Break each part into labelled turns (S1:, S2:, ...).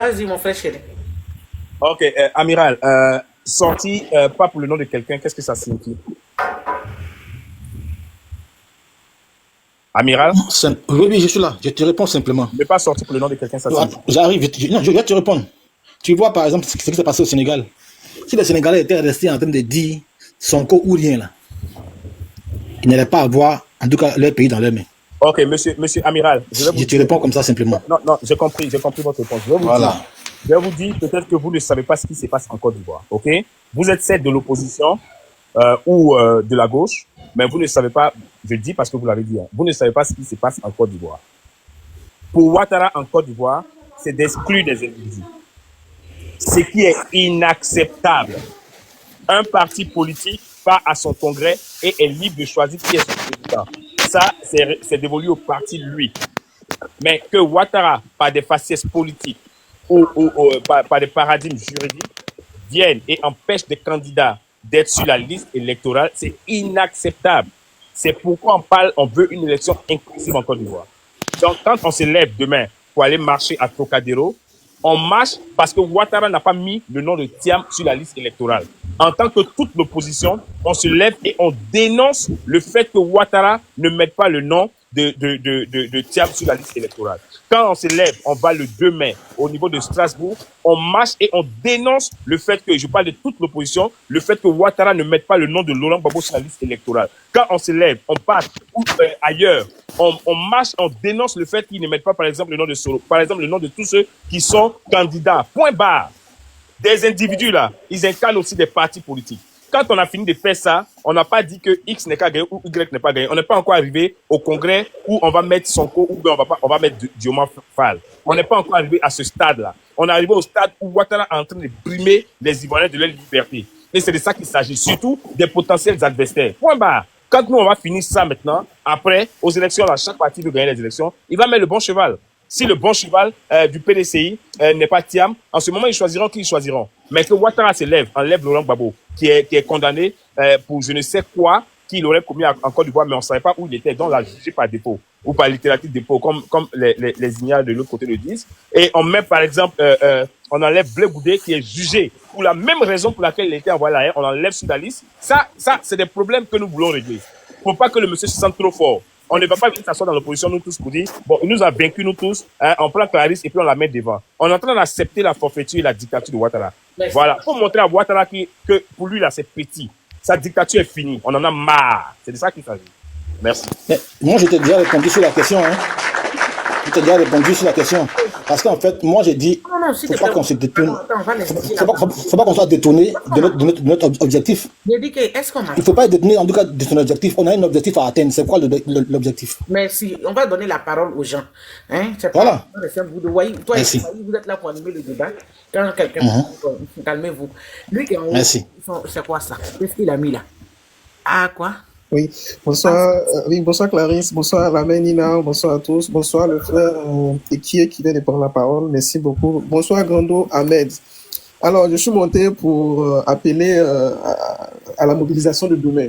S1: Vas-y, mon frère chéri.
S2: Ok, amiral, sorti pas pour le nom de quelqu'un, qu'est-ce que ça signifie? Amiral,
S3: Oui, oui, je suis là. Je te réponds simplement.
S2: ne pas sorti pour le nom de quelqu'un, ça signifie.
S3: J'arrive, non, je vais te répondre. Tu vois, par exemple, ce qui s'est passé au Sénégal. Si les Sénégalais étaient restés en train de dire Sonko ou rien, là, ils n'allaient pas avoir, en tout cas, leur pays dans leurs mains.
S2: Ok, monsieur Amiral, je vais vous
S3: Je te
S2: dire.
S3: réponds comme ça simplement.
S2: Non, non, j'ai compris votre réponse.
S3: Voilà.
S2: Je vais vous dire, peut-être que vous ne savez pas ce qui se passe en Côte d'Ivoire, ok? Vous êtes celle de l'opposition ou de la gauche, mais vous ne savez pas, je dis parce que vous l'avez dit, hein, vous ne savez pas ce qui se passe en Côte d'Ivoire. Pour Ouattara en Côte d'Ivoire, c'est d'exclure des individus. Ce qui est inacceptable. Un parti politique part à son congrès et est libre de choisir qui est son président. Ça, c'est dévolu au parti, lui. Mais que Ouattara, par des faciès politiques ou par des paradigmes juridiques, vienne et empêche des candidats d'être sur la liste électorale, c'est inacceptable. C'est pourquoi on veut une élection inclusive en Côte d'Ivoire. Donc, quand on se lève demain pour aller marcher à Trocadéro, on marche parce que Ouattara n'a pas mis le nom de Thiam sur la liste électorale. En tant que toute l'opposition, on se lève et on dénonce le fait que Ouattara ne mette pas le nom de Thiam sur la liste électorale. Quand on se lève, on va le 2 mai au niveau de Strasbourg, on marche et on dénonce le fait que, je parle de toute l'opposition, le fait que Ouattara ne mette pas le nom de Laurent Gbagbo sur la liste électorale. Quand on se lève, on part ailleurs, on marche, on dénonce le fait qu'ils ne mettent pas, par exemple, le nom de Soro, par exemple, le nom de tous ceux qui sont candidats. Point barre. Des individus là, ils incarnent aussi des partis politiques. Quand on a fini de faire ça, on n'a pas dit que X n'est pas gagné ou Y n'est pas gagné. On n'est pas encore arrivé au congrès où on va mettre Sonko ou bien on va mettre Diomaye Faye. On n'est pas encore arrivé à ce stade-là. On est arrivé au stade où Ouattara est en train de brimer les Ivoiriens de leur liberté. Et c'est de ça qu'il s'agit, surtout des potentiels adversaires. Point barre. Quand nous, on va finir ça maintenant, après, aux élections, là, chaque parti veut gagner les élections, il va mettre le bon cheval. Si le bon cheval du PDCI n'est pas Thiam, en ce moment, ils choisiront qui ils choisiront. Mais que Ouattara se lève, enlève Laurent Gbagbo, qui est condamné pour je ne sais quoi qu'il aurait commis en Côte d'Ivoire, mais on ne savait pas où il était, donc l'a jugé par dépôt, ou par littérature dépôt, comme les ignares de l'autre côté le disent. Et on met, par exemple, on enlève Blé Goudé, qui est jugé pour la même raison pour laquelle il était envoyé là, on l'enlève sur la liste. Ça, c'est des problèmes que nous voulons régler. Il ne faut pas que le monsieur se sente trop fort. On ne va pas venir s'asseoir dans l'opposition, nous tous, pour dire, bon, il nous a vaincus, nous tous, hein, on prend Clarisse et puis on la met devant. On est en train d'accepter la forfaiture et la dictature de Ouattara. Merci. Voilà. Pour montrer à Ouattara que pour lui, là, c'est petit. Sa dictature est finie. On en a marre. C'est de ça qu'il s'agit. Merci.
S3: Mais moi, je t'ai déjà répondu sur la question. Hein. Je t'ai déjà répondu sur la question. Parce qu'en fait, moi, j'ai dit, faut pas qu'on se détourne. Faut pas qu'on soit détourné de notre objectif. Il ne faut pas être détourné, en tout cas, de son objectif. On a un objectif à atteindre. C'est quoi l'objectif?
S1: Merci. On va donner la parole aux gens. Hein?
S3: Voilà.
S1: Toi, vous êtes là pour animer le débat. Quand quelqu'un calmez-vous. Lui qui est en haut, c'est quoi ça? Qu'est-ce qu'il a mis là? Ah, quoi?
S4: Oui, bonsoir, oui, bonsoir Clarisse, bonsoir la mère Nina, bonsoir à tous, bonsoir le frère Ekie qui vient de prendre la parole, merci beaucoup. Bonsoir Grando Ahmed. Alors, je suis monté pour appeler à la mobilisation de demain.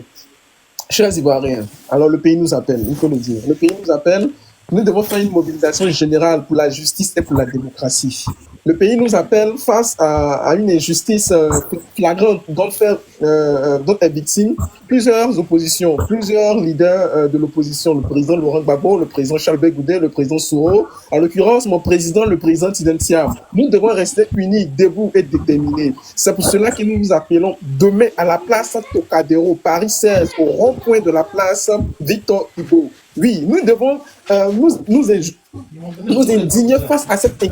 S4: Chers Ivoiriens, alors le pays nous appelle, il faut le dire. Le pays nous appelle, nous devons faire une mobilisation générale pour la justice et pour la démocratie. Le pays nous appelle face à une injustice flagrante dont est victime plusieurs oppositions, plusieurs leaders de l'opposition, le président Laurent Gbagbo, le président Charles Goudé, le président Soro, en l'occurrence mon président, le président Tidentiam. Nous devons rester unis, debout et déterminés. C'est pour cela que nous nous appelons demain à la place Trocadéro, Paris 16, au rond-point de la place Victor Hugo. Oui, nous devons nous indigner face à cette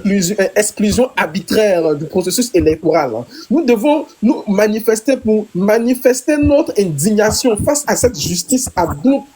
S4: exclusion arbitraire du processus électoral. Nous devons nous manifester pour manifester notre indignation face à cette justice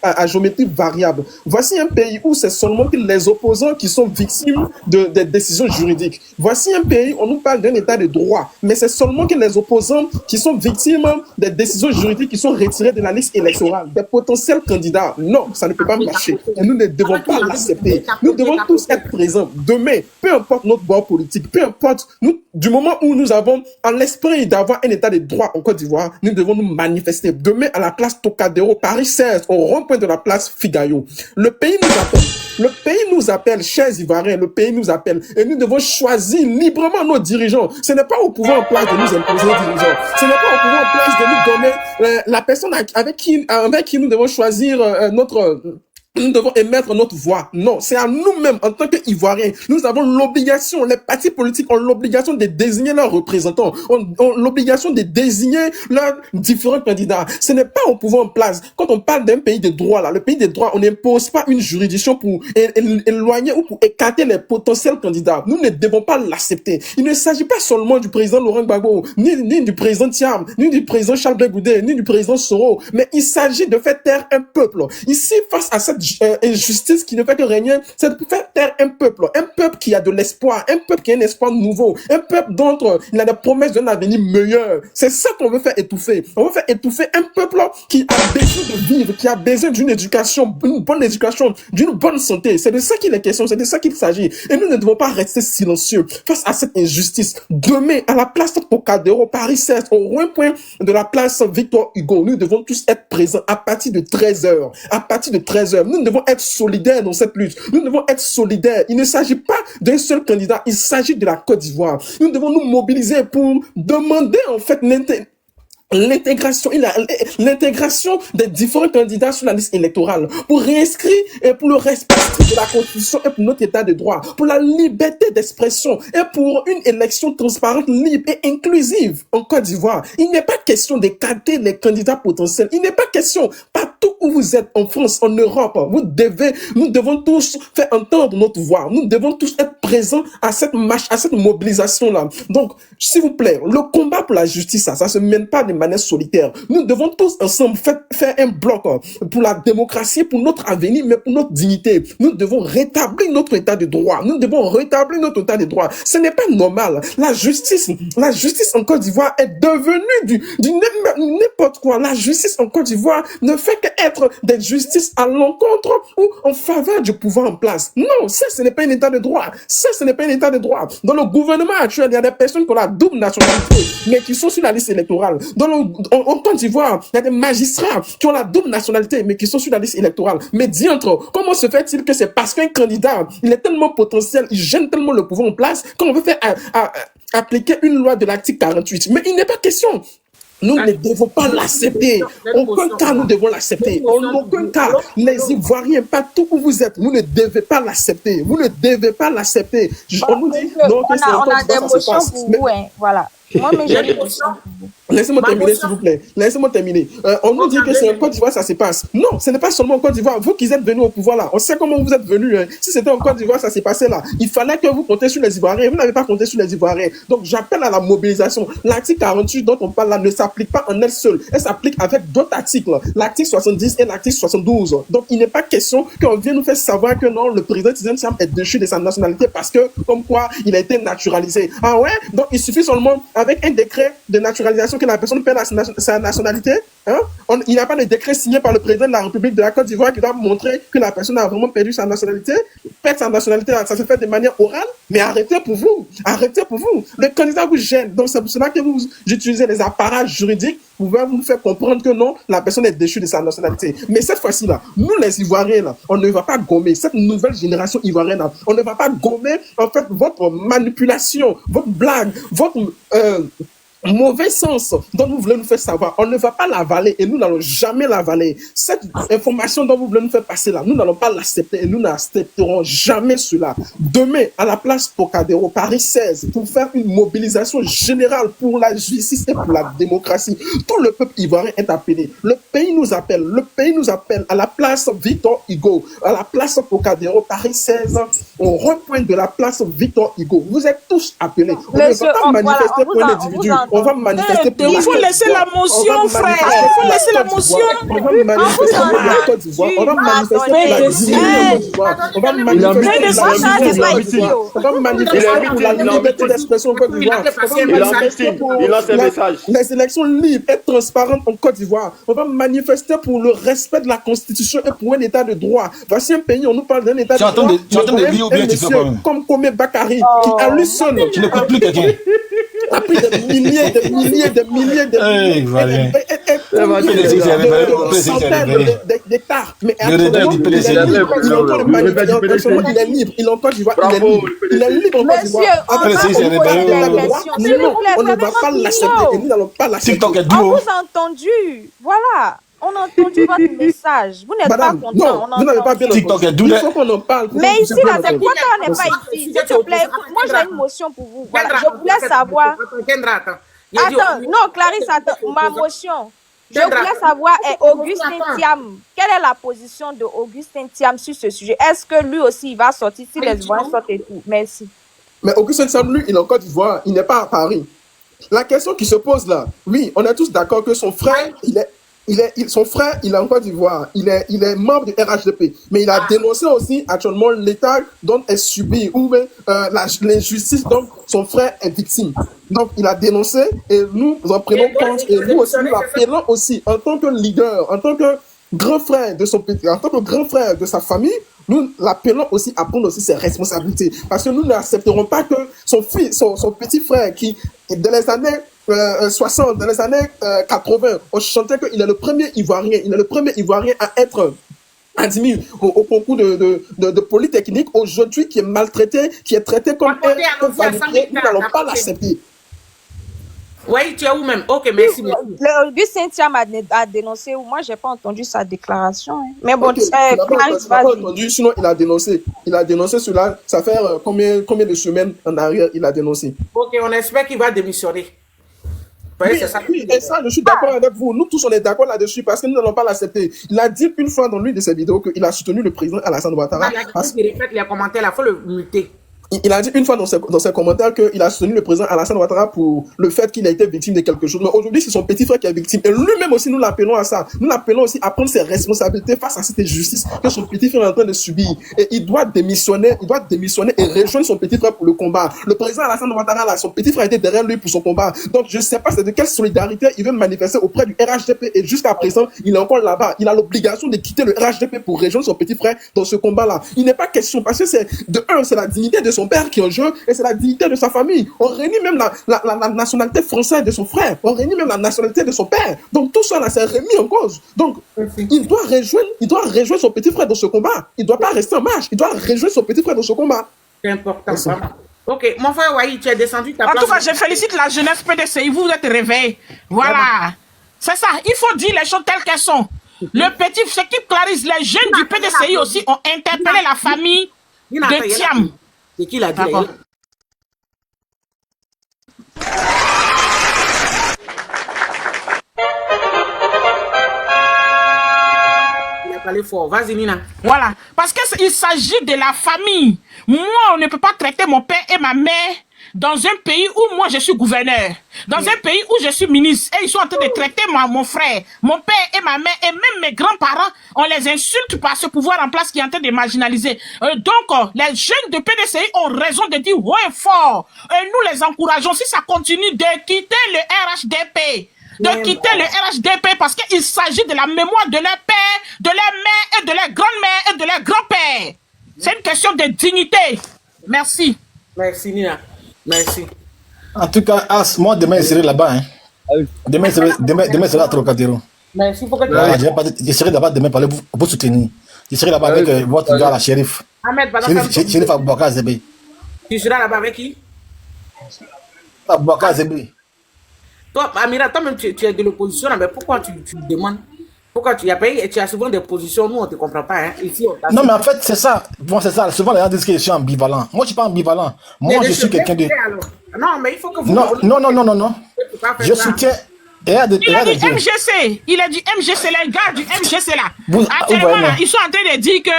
S4: à géométrie variable. Voici un pays où c'est seulement les opposants qui sont victimes des décisions juridiques. Voici un pays où on nous parle d'un état de droit, mais c'est seulement que les opposants qui sont victimes des décisions juridiques qui sont retirées de la liste électorale, des potentiels candidats. Non, ça ne peut pas marcher. Et nous ne devons pas l'accepter. Nous devons tous être présents. Demain, peu importe notre bord politique, peu importe, du moment où nous avons en l'esprit d'avoir un état de droit en Côte d'Ivoire, nous devons nous manifester. Demain, à la place Tocadéro, Paris 16, au rond-point de la place Figayo. Le pays nous appelle. Le pays nous appelle, chers Ivoiriens, le pays nous appelle. Et nous devons choisir librement nos dirigeants. Ce n'est pas au pouvoir en place de nous imposer les dirigeants. Ce n'est pas au pouvoir en place de nous donner la personne avec qui nous devons choisir nous devons émettre notre voix. Non, c'est à nous-mêmes, en tant qu'Ivoiriens. Nous avons l'obligation, les partis politiques ont l'obligation de désigner leurs représentants, ont l'obligation de désigner leurs différents candidats. Ce n'est pas au pouvoir en place. Quand on parle d'un pays de droit, là, le pays de droit, on n'impose pas une juridiction pour éloigner ou pour écarter les potentiels candidats. Nous ne devons pas l'accepter. Il ne s'agit pas seulement du président Laurent Gbagbo, ni du président Thiam, ni du président Charles Blé Goudé, ni du président Soro, mais il s'agit de faire taire un peuple. Ici, face à cette injustice qui ne fait que régner, c'est de faire taire un peuple qui a de l'espoir, un peuple qui a un espoir nouveau, un peuple dont il a des promesses d'un avenir meilleur. C'est ça qu'on veut faire étouffer. On veut faire étouffer un peuple qui a besoin de vivre, qui a besoin d'une éducation, d'une bonne santé. C'est de ça qu'il est question, c'est de ça qu'il s'agit. Et nous ne devons pas rester silencieux face à cette injustice. Demain, à la place Tocadéro, Paris 16, au rond-point de la place Victor Hugo, nous devons tous être présents à partir de 13h. À partir de 13h, nous devons être solidaires dans cette lutte. Nous devons être solidaires. Il ne s'agit pas d'un seul candidat, il s'agit de la Côte d'Ivoire. Nous devons nous mobiliser pour demander en fait l'intégration des différents candidats sur la liste électorale pour réinscrire et pour le respect de la Constitution et pour notre état de droit, pour la liberté d'expression et pour une élection transparente, libre et inclusive en Côte d'Ivoire. Il n'est pas question d'écarter les candidats potentiels. Il n'est pas question, partout où vous êtes, en France, en Europe, nous devons tous faire entendre notre voix. Nous devons tous être présents à cette marche, à cette mobilisation-là. Donc, s'il vous plaît, le combat pour la justice, ça se mène pas de manière solitaire. Nous devons tous ensemble faire un bloc pour la démocratie, pour notre avenir, mais pour notre dignité. Nous devons rétablir notre état de droit. Nous devons rétablir notre état de droit. Ce n'est pas normal. La justice en Côte d'Ivoire est devenue du n'importe quoi. La justice en Côte d'Ivoire ne fait qu'être des justices à l'encontre ou en faveur du pouvoir en place. Non, ça, ce n'est pas un état de droit. Ça, ce n'est pas un état de droit. Dans le gouvernement actuel, il y a des personnes qui ont la double nationalité, mais qui sont sur la liste électorale. En Côte d'Ivoire, il y a des magistrats qui ont la double nationalité, mais qui sont sur la liste électorale. Mais diantre, comment se fait-il que c'est parce qu'un candidat, il est tellement potentiel, il gêne tellement le pouvoir en place, qu'on veut faire appliquer une loi de l'article 48. Mais il n'est pas question. Nous ne devons pas l'accepter. En aucun cas, nous devons l'accepter. En aucun cas, les Ivoiriens, partout où vous êtes, vous ne devez pas l'accepter. Vous ne devez pas l'accepter. On nous dit, non,
S5: on a des motions pour vous, hein, voilà. Moi, mais j'ai des motions.
S4: Laissez-moi terminer, s'il vous plaît. Laissez-moi terminer. On nous dit que c'est en Côte d'Ivoire, ça se passe. Non, ce n'est pas seulement en Côte d'Ivoire. Vous qui êtes venus au pouvoir là, on sait comment vous êtes venus. Hein. Si c'était en Côte d'Ivoire, ça s'est passé là. Il fallait que vous comptez sur les Ivoiriens. Vous n'avez pas compté sur les Ivoiriens. Donc, j'appelle à la mobilisation. L'article 48 dont on parle là ne s'applique pas en elle seule. Elle s'applique avec d'autres articles. L'article 70 et l'article 72. Donc, il n'est pas question qu'on vienne nous faire savoir que non, le président Tidiane Thiam est déchu de sa nationalité parce que, comme quoi, il a été naturalisé. Ah ouais? Donc, il suffit seulement avec un décret de naturalisation que la personne perd sa nationalité. Hein? Il n'y a pas de décret signé par le président de la République de la Côte d'Ivoire qui doit montrer que la personne a vraiment perdu sa nationalité. Perdre sa nationalité, ça se fait de manière orale, mais arrêtez pour vous. Arrêtez pour vous. Les candidats vous gênent. Donc, c'est pour cela que vous utilisez les appareils juridiques pour vous faire comprendre que non, la personne est déchue de sa nationalité. Mais cette fois-ci-là, nous les Ivoiriens, là, on ne va pas gommer, cette nouvelle génération ivoirienne, là, on ne va pas gommer, en fait, votre manipulation, votre blague, votre mauvais sens dont vous voulez nous faire savoir. On ne va pas l'avaler et nous n'allons jamais l'avaler. Cette information dont vous voulez nous faire passer là, nous n'allons pas l'accepter et nous n'accepterons jamais cela. Demain, à la place Tocadéro, Paris 16, pour faire une mobilisation générale pour la justice et pour la démocratie, tout le peuple ivoirien est appelé. Le pays nous appelle à la place Victor Hugo, à la place Tocadéro, Paris 16, au rond-point de la place Victor Hugo. Vous êtes tous appelés. On ne va pas manifester pour un individu. on va manifester pour
S6: il faut laisser la motion, frère. Il faut laisser la motion.
S4: On va manifester pour la Côte d'Ivoire. On va manifester pour la Guinée. On va manifester pour la liberté d'expression en Côte d'Ivoire.
S7: Il lance un message.
S4: Les élections libres et transparentes en Côte d'Ivoire. On va manifester pour le respect de la Constitution et pour un état de droit. Voici un pays, on nous parle d'un état de droit.
S3: Tu entends de lire ou bien tu fais quoi même?
S4: Comme Komé Bakari, qui à lui seul,
S3: tu n'écoutes plus quelqu'un.
S4: a pris des milliers d'hectares. Mais il est libre. Il est en Côte d'Ivoire. Il est libre en Côte d'Ivoire. On ne va pas l'accepter. Nous n'allons pas l'accepter.
S5: On vous a entendu. Voilà. On a entendu votre message. Vous n'êtes pas content.
S4: Non, vous n'avez pas bien entendu. Il faut qu'on en parle.
S5: Mais ici, là, c'est pourquoi on n'est pas ici. S'il te plaît, écoute, moi j'ai une motion pour vous. Voilà. Je voulais savoir. Attends, non, Clarisse, attends. Ma motion. Je voulais savoir, Augustin Thiam, quelle est la position de Augustin Thiam sur ce sujet? Est-ce que lui aussi, il va sortir si les voix sortent et tout? Merci.
S4: Mais Augustin Thiam, lui, il est en Côte d'Ivoire. Il n'est pas à Paris. La question qui se pose là, oui, on est tous d'accord que son frère, son frère, il est en Côte d'Ivoire, il est membre du RHDP, mais il a dénoncé aussi actuellement l'état dont est subi ou l'injustice dont son frère est victime. Donc il a dénoncé et nous en prenons compte et nous aussi nous l'appelons aussi en tant que leader, en tant que grand frère de son petit, en tant que grand frère de sa famille, nous l'appelons aussi à prendre aussi ses responsabilités parce que nous n'accepterons pas que son fils, son petit frère qui dans les années 60, dans les années 80, on chantait qu'il est le premier Ivoirien à être admis au concours de Polytechnique, aujourd'hui qui est maltraité, qui est traité comme un validé. Nous n'allons pas l'accepter.
S1: Oui, tu es où même? Ok, merci.
S5: Augustin Thiam a dénoncé, ou moi, je n'ai pas entendu sa déclaration. Hein. Mais bon,
S4: Clarisse, pas entendu, sinon il a dénoncé. Il a dénoncé cela. Ça fait combien de semaines en arrière il a dénoncé?
S1: Ok, on espère qu'il va démissionner.
S4: Oui, et ça, je suis d'accord avec vous. Nous tous, on est d'accord là-dessus parce que nous n'allons pas l'accepter. Il a dit une fois dans l'une de ses vidéos qu'il a soutenu le président Alassane Ouattara.
S1: Il répète les commentaires, il faut le muter.
S4: Il a dit une fois dans ses commentaires qu'il a soutenu le président Alassane Ouattara pour le fait qu'il a été victime de quelque chose. Mais aujourd'hui, c'est son petit frère qui est victime. Et lui-même aussi, nous l'appelons à ça. Nous l'appelons aussi à prendre ses responsabilités face à cette injustice que son petit frère est en train de subir. Et il doit démissionner et rejoindre son petit frère pour le combat. Le président Alassane Ouattara, là, son petit frère était derrière lui pour son combat. Donc, je ne sais pas c'est de quelle solidarité il veut manifester auprès du RHDP. Et jusqu'à présent, il est encore là-bas. Il a l'obligation de quitter le RHDP pour rejoindre son petit frère dans ce combat-là. Il n'est pas question, parce que c'est la dignité de son père qui est en jeu et c'est la dignité de sa famille. On réunit même la nationalité française de son frère. On réunit même la nationalité de son père. Donc tout ça là, c'est remis en cause. Donc il doit rejoindre son petit frère dans ce combat. Il ne doit pas rester en marche. Il doit rejoindre son petit frère dans ce combat.
S1: C'est important, vraiment. Ok, mon frère Wahi, tu es descendu ta
S6: place. En tout cas, je félicite la jeunesse PDCI. Vous êtes réveillés. Voilà. C'est ça. Il faut dire les choses telles qu'elles sont. Le petit, ce qui clarifie, les jeunes du PDCI aussi ont interpellé la famille de Thiam.
S1: C'est qui l'a dit? Il a parlé fort. Vas-y, Nina.
S6: Voilà. Parce qu'il s'agit de la famille. Moi, on ne peut pas traiter mon père et ma mère dans un pays où moi je suis gouverneur, dans un pays où je suis ministre, et ils sont en train de traiter mon frère, mon père et ma mère, et même mes grands-parents, on les insulte par ce pouvoir en place qui est en train de marginaliser. Donc, les jeunes de PDCI ont raison de dire ouais fort, et nous les encourageons, si ça continue, de quitter le RHDP. De quitter le RHDP parce qu'il s'agit de la mémoire de leur père, de leur mère et de leur grand-mère et de leur grand-père. C'est une question de dignité. Merci.
S1: Merci, Nina. Merci.
S3: En tout cas, moi, demain, je serai là-bas. Hein. Demain, je serai à Trocadéro.
S1: Merci.
S3: Je serai là-bas demain pour vous soutenir. Je serai là-bas avec votre gars, la shérif. Shérif Aboubakar Zébé.
S1: Tu seras là-bas avec qui?
S3: Aboubakar Zébé.
S1: Toi, Amira, toi-même, tu es de l'opposition, mais pourquoi tu demandes? Pourquoi tu as souvent des positions, nous on ne te comprend pas. Hein. Ici,
S3: non, mais en fait, c'est ça. Bon, c'est ça. Souvent, les gens disent que je suis ambivalent. Moi, je ne suis pas ambivalent. Moi, je suis quelqu'un de.
S1: Non, mais il faut que vous.
S3: Non. Je soutiens.
S6: Il a dit MGC. Il a dit MGC, les gars du MGC là. Actuellement, là, ils sont en train de dire que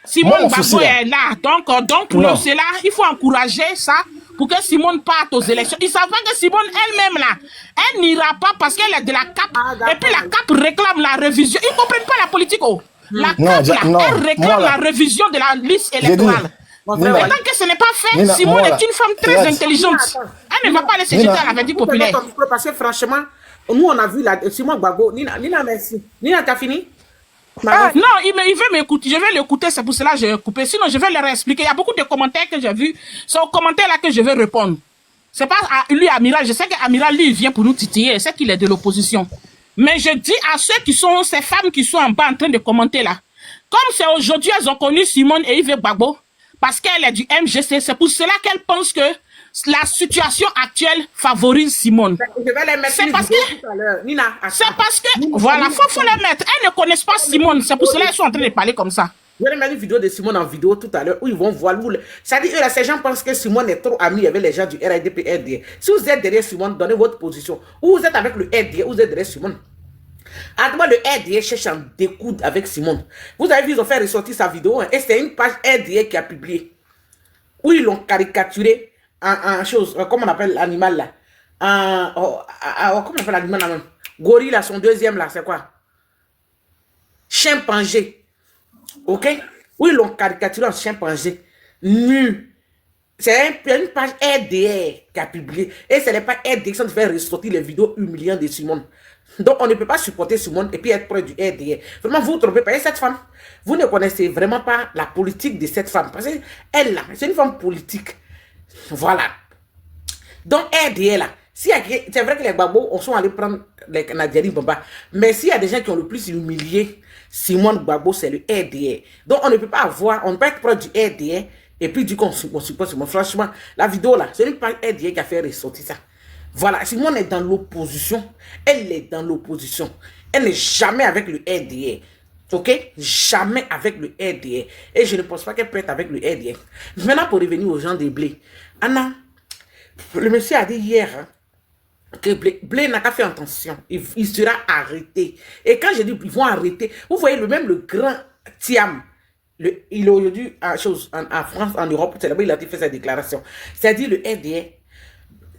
S6: Simone Gbagbo est là. Donc, pour cela, il faut encourager ça pour que Simone parte aux élections. Ils savent que Simone elle-même là, elle n'ira pas parce qu'elle est de la CAP. Et puis la CAP réclame la révision. Ils ne comprennent pas la politique. Oh. La CAP là, elle réclame la révision de la liste électorale. Mais tant que ce n'est pas fait, Simone est une femme très intelligente. Elle ne va pas laisser jeter à la verdict populaire.
S1: Parce que franchement, nous on a vu Simone Gbagbo. Nina, merci. Nina, t'as fini?
S6: Non, il veut m'écouter. Je vais l'écouter, c'est pour cela que j'ai coupé. Sinon, je vais leur expliquer. Il y a beaucoup de commentaires que j'ai vus. C'est aux commentaires là que je vais répondre. C'est pas à lui, Amiral. Je sais qu'Amiral, lui, il vient pour nous titiller. C'est qu'il est de l'opposition. Mais je dis à ceux qui sont, ces femmes qui sont en bas en train de commenter là. Comme c'est aujourd'hui, elles ont connu Simone et Yves Gbagbo. Parce qu'elle est du MGC. C'est pour cela qu'elle pense que la situation actuelle favorise Simone. C'est parce que,
S1: Nina,
S6: voilà, faut la mettre. Elles ne connaissent pas Simone. C'est pour cela qu'elles sont en train de parler comme ça.
S1: Je vais mettre une vidéo de Simone en vidéo tout à l'heure où ils vont voir. C'est-à-dire, ces gens pensent que Simone est trop amie avec les gens du RIDP RDA. Si vous êtes derrière Simone, donnez votre position. Ou vous êtes avec le RDA, ou vous êtes derrière Simone. À moi, le RDA cherche à découdre avec Simone. Vous avez vu, ils ont fait ressortir sa vidéo. Hein, et c'est une page RDA qui a publié. Où ils l'ont caricaturé. En chose, comment on appelle l'animal là? Comment on appelle l'animal là même? Gorille là, son deuxième là, c'est quoi? Chimpanzé. Ok? Oui, ils l'ont caricaturé en chimpanzé. Nu. C'est une page RDR qui a publié. Et ce n'est pas RDR qui fait ressortir les vidéos humiliantes de Simone. Donc, on ne peut pas supporter Simone et puis être près du RDR. Vraiment, vous ne trompez pas. Et cette femme, vous ne connaissez vraiment pas la politique de cette femme. Parce qu'elle là, c'est une femme politique. Voilà. Donc, RDA là, c'est vrai que les babos, on sont allés prendre les Nadiani Bamba. Mais s'il y a des gens qui ont le plus humilié Simone Gbagbo, c'est le RDA. Donc, on ne peut pas avoir, on ne peut pas être proche du RDA et puis du coup, on supporte Simone. Franchement, la vidéo là, c'est une page RDA qui a fait ressortir ça. Voilà, Simone est dans l'opposition. Elle est dans l'opposition. Elle n'est jamais avec le RDA. Ok? Jamais avec le RDA. Et je ne pense pas qu'elle peut être avec le RDA. Maintenant, pour revenir aux gens des Blé. Anna, le monsieur a dit hier hein, que Blé n'a qu'à faire attention. Il sera arrêté. Et quand je dis ils vont arrêter, vous voyez le grand Thiam. Il est aujourd'hui en France, en Europe, c'est là-bas il a fait sa déclaration. C'est-à-dire le RDA.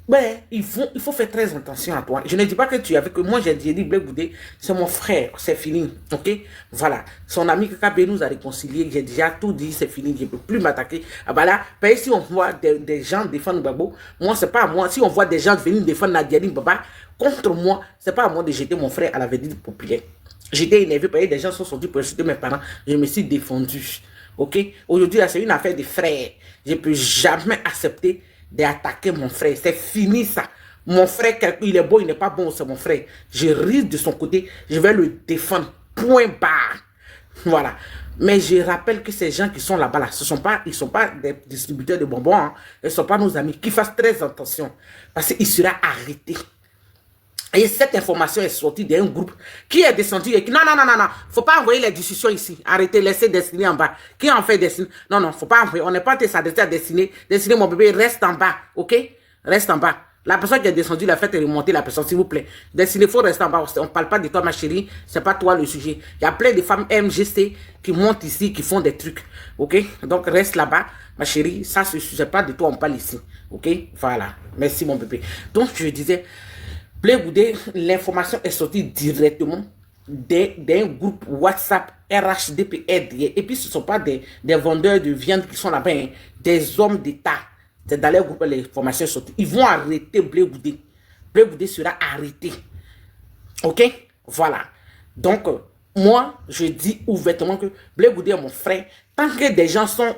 S1: Ouais, il faut faire très attention à toi. Je ne dis pas que tu es avec moi, j'ai dit Blé Goudé, c'est mon frère, c'est fini. Ok? Voilà. Son ami Kakabé nous a réconcilié, j'ai déjà tout dit, c'est fini, je ne peux plus m'attaquer. Ah bah là, si on voit des gens défendre Gbagbo, moi, c'est pas à moi. Si on voit des gens venir défendre Nadiani Baba contre moi, c'est pas à moi de jeter mon frère à la verdict populaire. J'étais énervé parce que des gens sont sortis pour insulter mes parents. Je me suis défendu. Ok? Aujourd'hui, c'est une affaire de frères. Je ne peux jamais accepter d'attaquer mon frère. C'est fini ça. Mon frère, il est bon, il n'est pas bon, c'est mon frère. Je risque de son côté, je vais le défendre. Point barre. Voilà. Mais je rappelle que ces gens qui sont là-bas, là, ils ne sont pas des distributeurs de bonbons. Hein. Ils ne sont pas nos amis. Qu'ils fassent très attention. Parce qu'il sera arrêté. Et cette information est sortie d'un groupe qui est descendu et qui... Non. Faut pas envoyer les discussions ici. Arrêtez, laissez Destiné en bas. Qui en fait Destiné? Non, faut pas envoyer. On n'est pas s'adresser à Destiné. Destiné, mon bébé, reste en bas. Ok? Reste en bas. La personne qui est descendue, la faites remonter la personne, s'il vous plaît. Destiné, il faut rester en bas. On ne parle pas de toi, ma chérie. C'est pas toi le sujet. Il y a plein de femmes MGC qui montent ici, qui font des trucs. Ok? Donc, reste là-bas. Ma chérie, ça, ce sujet pas de toi, on parle ici. Ok? Voilà. Merci, mon bébé. Donc, je disais... Blé Goudé, l'information est sortie directement d'un groupe WhatsApp RHDP RDA. Et puis, ce ne sont pas des vendeurs de viande qui sont là-bas, hein, des hommes d'État. C'est dans leur groupe l'information est sortie. Ils vont arrêter Blé Goudé. Blé Goudé sera arrêté. Ok? Voilà. Donc, moi, je dis ouvertement que Blé Goudé est mon frère. Tant que des gens sont,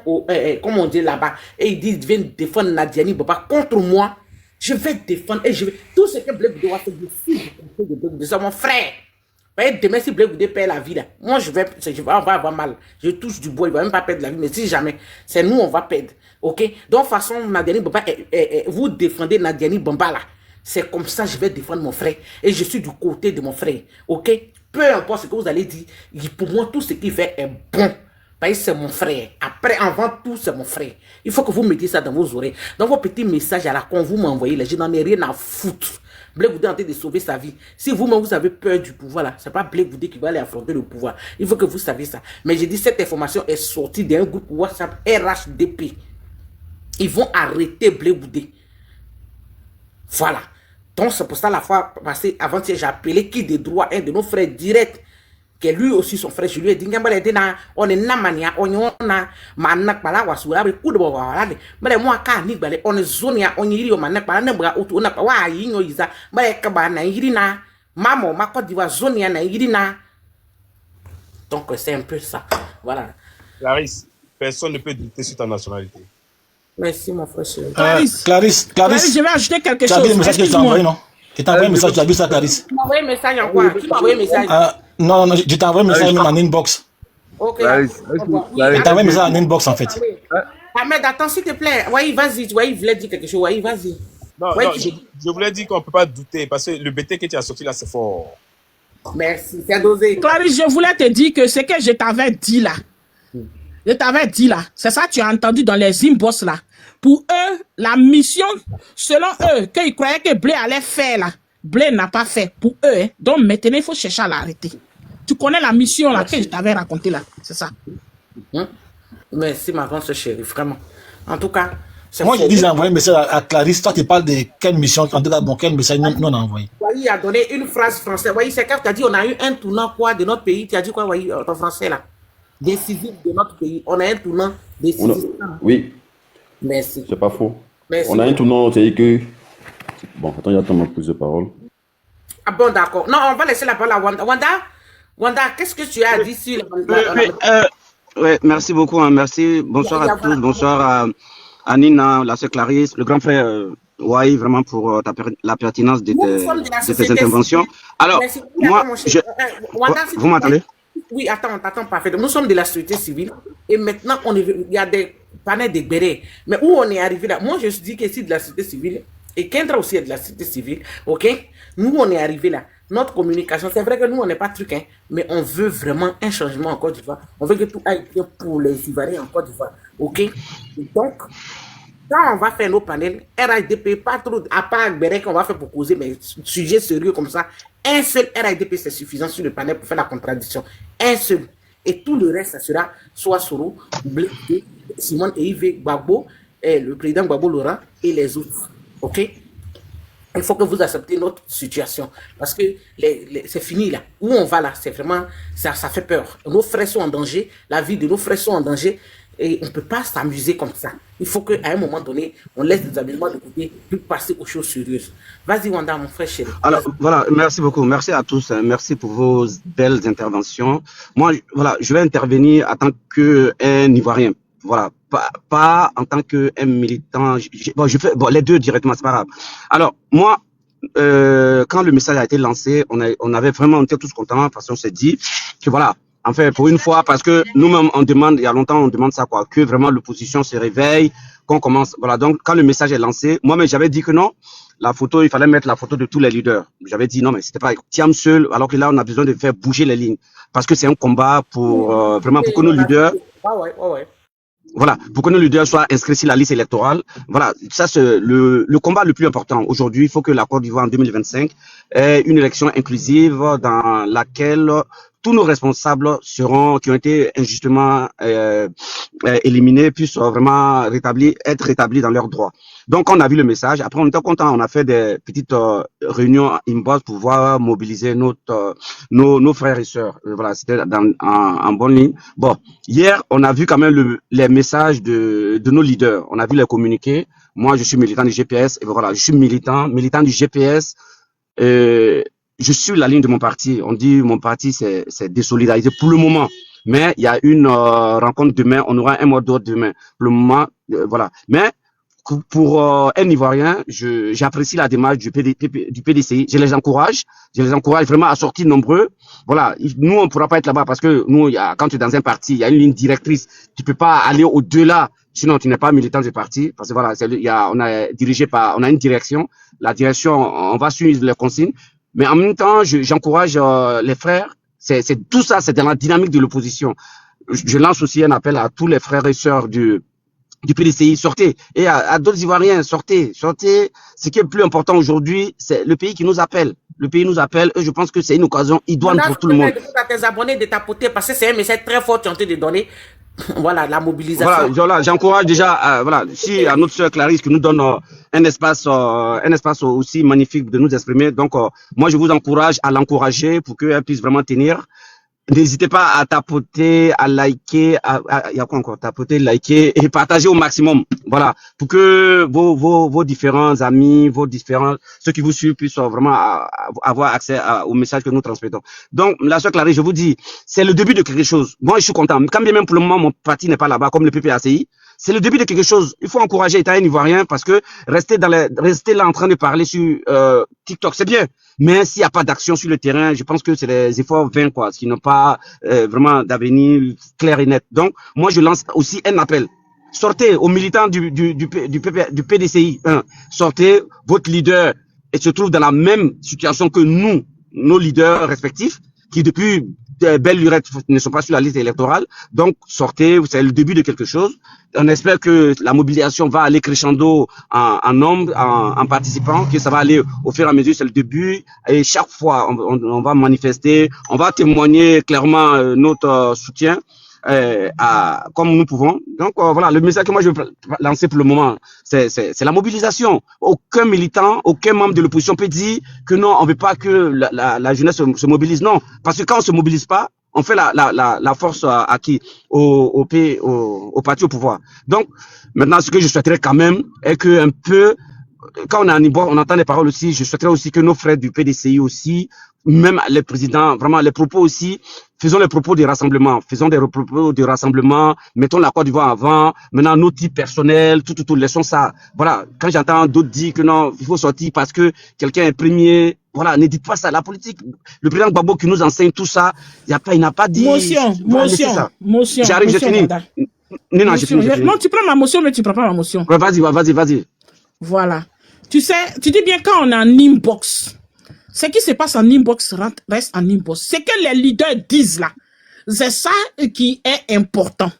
S1: comme on dit là-bas, et ils disent, viennent défendre Nadiani Baba contre moi, je vais défendre et je vais... Tout ce que Blé Goudé va faire, c'est mon frère. Demain, si Blé Goudé perd la vie, là, moi, on va avoir mal. Je touche du bois, il ne va même pas perdre la vie. Mais si jamais, c'est nous, on va perdre. Ok? Donc, de toute façon, Nadiani Bamba, vous défendez Nadiani Bamba, là. C'est comme ça, je vais défendre mon frère. Et je suis du côté de mon frère. Ok? Peu importe ce que vous allez dire, pour moi, tout ce qu'il fait est bon. C'est mon frère. Après, avant tout, c'est mon frère. Il faut que vous mettiez ça dans vos oreilles. Dans vos petits messages à la con, vous m'envoyez, je n'en ai rien à foutre. Blé Goudé est en train de sauver sa vie. Si vous-même, vous avez peur du pouvoir, là, c'est pas Blé Goudé qui va aller affronter le pouvoir. Il faut que vous sachiez ça. Mais j'ai dit, cette information est sortie d'un groupe WhatsApp RHDP. Ils vont arrêter Blé Goudé. Voilà. Donc, c'est pour ça, la fois passée, avant-hier, j'ai appelé qui de droit, un de nos frères directs, qui est lui aussi son frère. Je lui ai dit, on est namania, on a manak pala wasura, coup de bois, mais moi, on est zonia, on y manak pala, on a pas yino isa, mais kabana, irina, maman, ma Côte d'Ivoire, zonia, na irina. Donc, c'est un peu ça. Voilà.
S2: Clarisse, personne ne peut douter sur ta nationalité.
S1: Merci, mon frère.
S3: Clarisse,
S6: je vais ajouter quelque chose.
S3: Tu as vu le message que je t'ai envoyé, non? Je t'ai envoyé un message, tu as vu ça, Clarisse?
S1: Tu m'as envoyé un message en quoi? Qui m'a envoyé un message?
S3: Non, je t'ai envoyé un message même en inbox.
S1: Ok.
S3: Je t'ai envoyé un message en inbox, en fait.
S1: Ahmed, attends, s'il te plaît. Oui, vas-y. Oui, il voulait dire quelque chose. Oui, vas-y.
S2: Non, je voulais dire qu'on ne peut pas douter parce que le BT que tu as sorti là, c'est fort.
S1: Merci, c'est dosé.
S6: Clarisse, je voulais te dire que ce que je t'avais dit là, c'est ça que tu as entendu dans les inbox là. Pour eux, la mission, selon eux, qu'ils croyaient que Blé allait faire là, Blé n'a pas fait pour eux. Hein. Donc maintenant, il faut chercher à l'arrêter. Tu connais la mission là que je t'avais racontée là, c'est ça.
S1: Merci, ma grande chérie, vraiment. En tout cas,
S3: moi j'ai dit j'ai envoyé un message à Clarisse. Toi, tu parles de quelle mission, en tout cas, bon, quel message nous on a envoyé.
S1: Wai a donné une phrase française. Wai, c'est quand tu as dit on a eu un tournant quoi de notre pays. Tu as dit quoi, Wai, en français là? Décisif de notre pays. On a un tournant décisif.
S7: Oui.
S1: Merci.
S7: C'est pas faux.
S1: Merci.
S7: On a un tournant, c'est que. Bon, attends, il y a ma prise de parole.
S1: Ah bon, d'accord. Non, on va laisser la parole à Wanda. Wanda, qu'est-ce que tu as dit sur
S8: Oui, merci beaucoup. Hein, merci. Bonsoir à tous. Bonsoir à Nina, la sœur Clarisse, le grand frère Wai, vraiment pour la pertinence de tes interventions. Alors, moi, vous m'entendez?
S1: Oui, attends, parfait. Nous sommes de la société civile et maintenant, il y a des panels de bérets. Mais où on est arrivé là? Moi, je me dis que c'est de la société civile et Kendra aussi est de la société civile. Ok? Nous, on est arrivé là. Notre communication, c'est vrai que nous, on n'est pas truc, hein, mais on veut vraiment un changement en Côte d'Ivoire. On veut que tout aille bien pour les Ivoiriens en Côte d'Ivoire. Ok? Donc, quand on va faire nos panels, RIDP, pas trop, à part Béré qu'on va faire pour causer, mais sujet sérieux comme ça, un seul RIDP, c'est suffisant sur le panel pour faire la contradiction. Un seul. Et tout le reste, ça sera soit Soro, Blé, Simone et Yves Gbagbo, et le président Gbagbo Laurent et les autres. Ok? Il faut que vous acceptez notre situation. Parce que c'est fini là. Où on va là, c'est vraiment, ça fait peur. Nos frères sont en danger, la vie de nos frères sont en danger. Et on ne peut pas s'amuser comme ça. Il faut qu'à un moment donné, on laisse les amusements de côté pour passer aux choses sérieuses. Vas-y, Wanda, mon frère chéri.
S8: Alors, voilà, merci beaucoup. Merci à tous. Merci pour vos belles interventions. Moi, voilà, je vais intervenir en tant qu'un Ivoirien. Voilà, pas en tant qu'un militant. Je fais les deux directement, c'est pas grave. Alors, moi, quand le message a été lancé, on avait vraiment été tous contents parce qu'on s'est dit que voilà, en fait, pour une fois, parce que nous-mêmes, on demande, il y a longtemps, on demande ça, quoi, que vraiment l'opposition se réveille, qu'on commence, voilà. Donc, quand le message est lancé, moi-même, j'avais dit que non, la photo, il fallait mettre la photo de tous les leaders. J'avais dit non, mais c'était pas Thiam seul, alors que là, on a besoin de faire bouger les lignes. Parce que c'est un combat pour, vraiment, pour que nos leaders, voilà, pour que nos leaders soient inscrits sur la liste électorale. Voilà, ça c'est le combat le plus important. Aujourd'hui, il faut que la Côte d'Ivoire en 2025 ait une élection inclusive dans laquelle tous nos responsables qui ont été injustement éliminés puissent vraiment être rétablis dans leurs droits. Donc, on a vu le message. Après, on était content. On a fait des petites réunions inbox pour pouvoir mobiliser nos frères et sœurs. Voilà, c'était en bonne ligne. Bon, hier, on a vu quand même les messages de nos leaders. On a vu les communiqués. Moi, je suis militant du GPS. Et voilà, je suis militant du GPS. Je suis la ligne de mon parti. On dit mon parti, c'est désolidarisé pour le moment. Mais il y a une rencontre demain. On aura un mot d'ordre demain. Pour le moment, voilà. Mais pour un Ivoirien, j'apprécie la démarche du PDCI. Je les encourage vraiment à sortir nombreux. Voilà. Nous, on ne pourra pas être là-bas parce que nous, quand tu es dans un parti, il y a une ligne directrice. Tu peux pas aller au-delà. Sinon, tu n'es pas militant du parti. Parce que voilà, on a une direction. La direction, on va suivre les consignes. Mais en même temps, j'encourage les frères. C'est tout ça, c'est dans la dynamique de l'opposition. Je lance aussi un appel à tous les frères et sœurs du PDCI, sortez. Et à d'autres Ivoiriens, sortez. Ce qui est le plus important aujourd'hui, c'est le pays qui nous appelle. Le pays nous appelle et je pense que c'est une occasion idoine pour tout le monde.
S1: À tes abonnés de tapoter parce que c'est un message très fort que tu es en train de donner. Voilà, la mobilisation.
S8: Voilà, j'encourage déjà, voilà, si à notre sœur Clarisse qui nous donne un espace aussi magnifique de nous exprimer. Donc, moi, je vous encourage à l'encourager pour qu'elle puisse vraiment tenir. N'hésitez pas à tapoter, à liker, il y a quoi encore? Tapoter, liker et partager au maximum. Voilà. Pour que vos différents amis, ceux qui vous suivent puissent vraiment avoir accès au message que nous transmettons. Donc, la sœur Clarisse, je vous dis, c'est le début de quelque chose. Moi, je suis content. Quand bien même pour le moment, mon parti n'est pas là-bas, comme le PPACI. C'est le début de quelque chose. Il faut encourager l'État ivoirien parce que rester là en train de parler sur TikTok, c'est bien. Mais s'il n'y a pas d'action sur le terrain, je pense que c'est des efforts vains, quoi, qui n'ont pas vraiment d'avenir clair et net. Donc, moi, je lance aussi un appel. Sortez aux militants du PDCI. Sortez, votre leader se trouve dans la même situation que nous, nos leaders respectifs, qui depuis belle lurette ne sont pas sur la liste électorale. Donc, sortez, c'est le début de quelque chose. On espère que la mobilisation va aller crescendo en nombre, en participants, que ça va aller au fur et à mesure, c'est le début. Et chaque fois, on va manifester, on va témoigner clairement notre soutien comme nous pouvons. Donc, voilà, le message que moi je veux lancer pour le moment, c'est la mobilisation. Aucun militant, aucun membre de l'opposition peut dire que non, on veut pas que la jeunesse se mobilise. Non, parce que quand on se mobilise pas, on fait la force à qui? Au parti au pouvoir. Donc, maintenant, ce que je souhaiterais quand même est que un peu, quand on est en Ivoire, on entend des paroles aussi, je souhaiterais aussi que nos frères du PDCI aussi, même les présidents, vraiment les propos aussi, faisons les propos des rassemblements, mettons la Côte d'Ivoire avant, maintenant nos types personnels, tout, laissons ça. Voilà, quand j'entends d'autres dire que non, il faut sortir parce que quelqu'un est premier, voilà, ne dites pas ça, la politique. Le président Gbagbo qui nous enseigne tout ça, il n'a pas dit...
S6: Motion.
S8: J'arrive, j'ai fini. Non, j'ai fini.
S6: Non, tu prends ma motion, mais tu prends pas ma motion.
S8: Ouais, vas-y.
S6: Voilà. Tu sais, tu dis bien quand on est en inbox, ce qui se passe en inbox reste en inbox. C'est que les leaders disent là. C'est ça qui est important.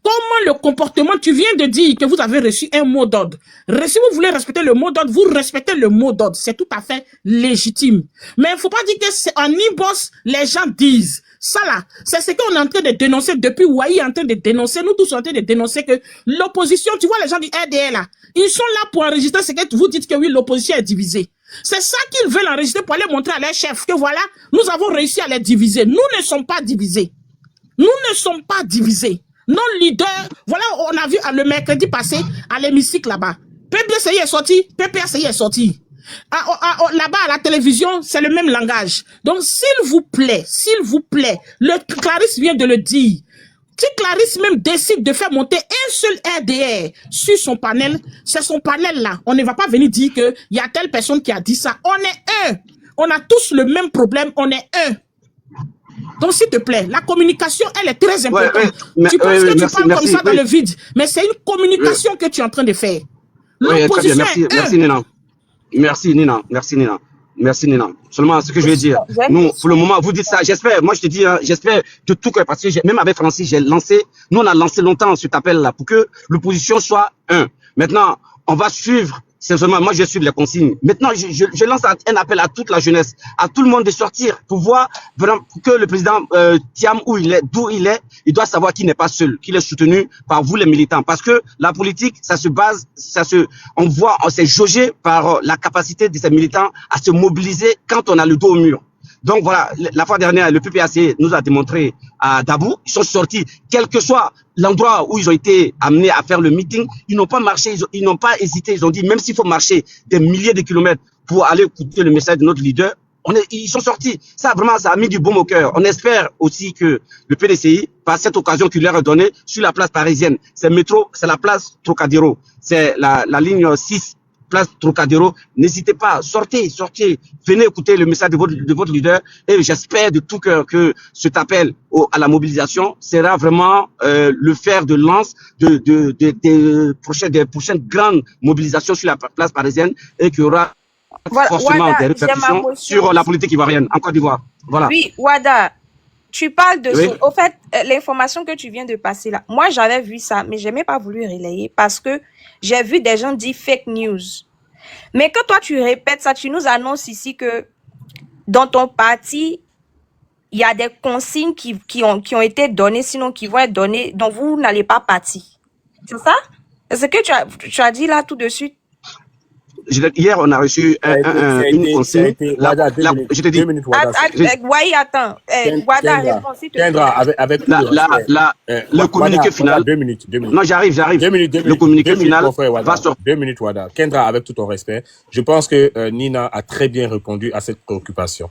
S6: Comment le comportement, tu viens de dire que vous avez reçu un mot d'ordre. Si vous voulez respecter le mot d'ordre, vous respectez le mot d'ordre. C'est tout à fait légitime. Mais il ne faut pas dire que c'est en inbox, les gens disent. Ça là, c'est ce qu'on est en train de dénoncer depuis Ouahi est en train de dénoncer. Nous tous sommes en train de dénoncer que l'opposition, tu vois les gens du RDR là, ils sont là pour enregistrer ce que vous dites que oui, l'opposition est divisée. C'est ça qu'ils veulent enregistrer pour aller montrer à leur chef que voilà, nous avons réussi à les diviser. Nous ne sommes pas divisés. Nous ne sommes pas divisés. Nos leaders, voilà, on a vu le mercredi passé à l'hémicycle là-bas. PPCI est sorti, PPACI est sorti. Là-bas, à la télévision, c'est le même langage. Donc, s'il vous plaît, Clarisse vient de le dire. Si Clarisse même décide de faire monter un seul RDR sur son panel, c'est son panel là. On ne va pas venir dire qu'il y a telle personne qui a dit ça. On est un. On a tous le même problème. On est un. Donc, s'il te plaît, la communication, elle est très importante. Tu penses que tu parles comme ça dans le vide, mais c'est une communication que tu es en train de faire. L'opposition est un.
S8: Merci Nina. Seulement ce que je veux dire, nous, pour le moment, vous dites ça, j'espère, moi je te dis, j'espère de tout cœur, parce que même avec Francis, nous on a lancé longtemps cet appel-là pour que l'opposition soit un. Maintenant, on va suivre, sincèrement, moi je vais suivre les consignes. Maintenant, je lance un appel à toute la jeunesse, à tout le monde de sortir pour voir vraiment que le président Thiam, d'où il est, il doit savoir qu'il n'est pas seul, qu'il est soutenu par vous les militants. Parce que la politique, on s'est jaugé par la capacité de ces militants à se mobiliser quand on a le dos au mur. Donc voilà, la fois dernière, le PPAC nous a démontré à Dabou, ils sont sortis, quel que soit l'endroit où ils ont été amenés à faire le meeting, ils n'ont pas marché, ils n'ont pas hésité, ils ont dit même s'il faut marcher des milliers de kilomètres pour aller écouter le message de notre leader, ils sont sortis. Ça vraiment, ça a mis du baume au cœur. On espère aussi que le PDCI, par cette occasion qu'il leur a donnée sur la place parisienne, c'est la place Trocadéro, c'est la ligne 6. Place Trocadéro, n'hésitez pas, sortez, venez écouter le message de votre leader et j'espère de tout cœur que cet appel à la mobilisation sera vraiment le fer de lance des prochaines grandes mobilisations sur la place parisienne et qu'il y aura forcément des répercussions sur la politique ivoirienne en Côte d'Ivoire. Voilà.
S5: Oui, Wada, tu parles de au fait, l'information que tu viens de passer là, moi j'avais vu ça, mais je n'ai pas voulu relayer parce que j'ai vu des gens dire fake news. Mais que toi tu répètes ça, tu nous annonces ici que dans ton parti, il y a des consignes qui ont été données, sinon qui vont être données, dont vous n'allez pas partir. C'est ça? C'est ce que tu as dit là tout de suite?
S8: Hier, on a reçu une consigne. Je te dis.
S2: 2 minutes, Wada.
S5: Oui, attends. Wada, réponds, s'il te plaît.
S2: Kendra, avec
S8: le communiqué final.
S2: 2 minutes.
S8: Non, j'arrive.
S2: 2 minutes.
S8: Le communiqué final
S2: va sortir. 2 minutes, Wada. Kendra, avec tout ton respect, je pense que Nina a très bien répondu à cette préoccupation.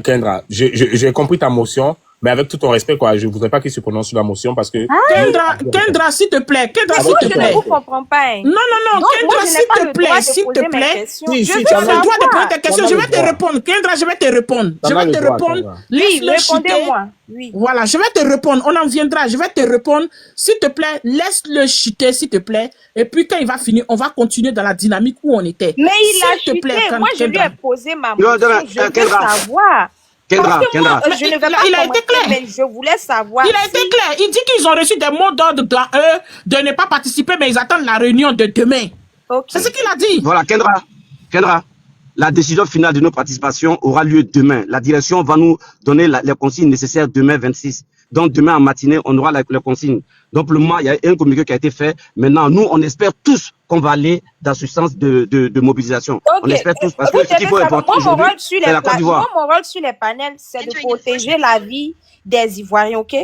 S2: Kendra, j'ai compris ta motion. Mais avec tout ton respect, quoi, je voudrais pas qu'il se prononce sur la motion parce que...
S6: Kendra, s'il te plaît. Kendra, s'il te plaît.
S5: Je ne vous comprends pas.
S6: Non. Kendra, s'il te plaît. S'il te plaît. Tu as le droit de poser tes questions. Je vais te répondre. Kendra, je vais te répondre.
S5: Oui, répondez-moi. Oui.
S6: Voilà, je vais te répondre. On en viendra. Je vais te répondre. S'il te plaît, laisse-le chuter, s'il te plaît. Et puis, quand il va finir, on va continuer dans la dynamique où on était.
S5: Mais il a chuté. Moi, je lui ai posé ma motion. Je veux savoir.
S8: Kendra.
S5: Je ne veux pas commenter, mais je voulais savoir.
S6: Il a été clair. Il dit qu'ils ont reçu des mots d'ordre dans eux de ne pas participer, mais ils attendent la réunion de demain.
S5: Okay.
S6: C'est ce qu'il a dit.
S8: Voilà, Kendra, la décision finale de nos participations aura lieu demain. La direction va nous donner les consignes nécessaires demain 26. Donc, demain en matinée, on aura les consignes. Donc, pour le moment, il y a un communiqué qui a été fait. Maintenant, nous, on espère tous qu'on va aller dans ce sens de mobilisation.
S5: Okay.
S8: On espère tous. Parce que ce qu'il faut important aujourd'hui, c'est la Côte d'Ivoire.
S5: Mon rôle sur les panels, c'est de protéger la vie des Ivoiriens, ok?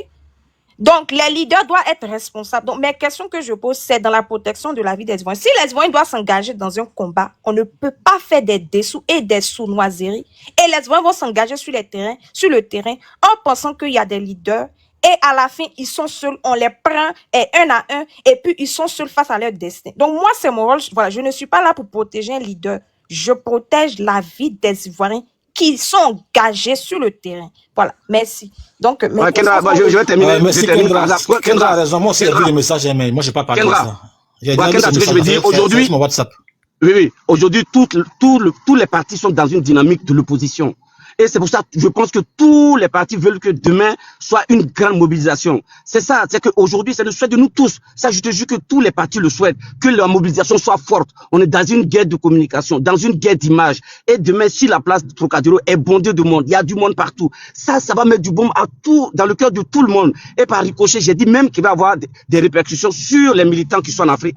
S5: Donc, les leaders doivent être responsables. Donc, mes questions que je pose, c'est dans la protection de la vie des Ivoiriens. Si les Ivoiriens doivent s'engager dans un combat, on ne peut pas faire des dessous et des sournoiseries. Et les Ivoiriens vont s'engager sur le terrain en pensant qu'il y a des leaders. Et à la fin, ils sont seuls, on les prend un à un, et puis ils sont seuls face à leur destin. Donc moi, c'est mon rôle. Voilà, je ne suis pas là pour protéger un leader. Je protège la vie des Ivoiriens qui sont engagés sur le terrain. Voilà, merci. Donc,
S8: Kendra, je vais terminer.
S3: Merci Kendra a raison. Moi aussi, j'ai vu le message, mais moi, je n'ai pas parlé de ça.
S8: Kendra, ce que je veux dire, aujourd'hui,
S3: mon WhatsApp.
S8: Oui, aujourd'hui, tous les partis sont dans une dynamique de l'opposition. Et c'est pour ça que je pense que tous les partis veulent que demain soit une grande mobilisation. C'est ça, c'est qu'aujourd'hui, c'est le souhait de nous tous. Ça, je te jure que tous les partis le souhaitent, que la mobilisation soit forte. On est dans une guerre de communication, dans une guerre d'image. Et demain, si la place de Trocadéro est bondée de monde, il y a du monde partout. Ça va mettre du baume à tout, dans le cœur de tout le monde. Et par ricochet, j'ai dit même qu'il va y avoir des répercussions sur les militants qui sont en Afrique,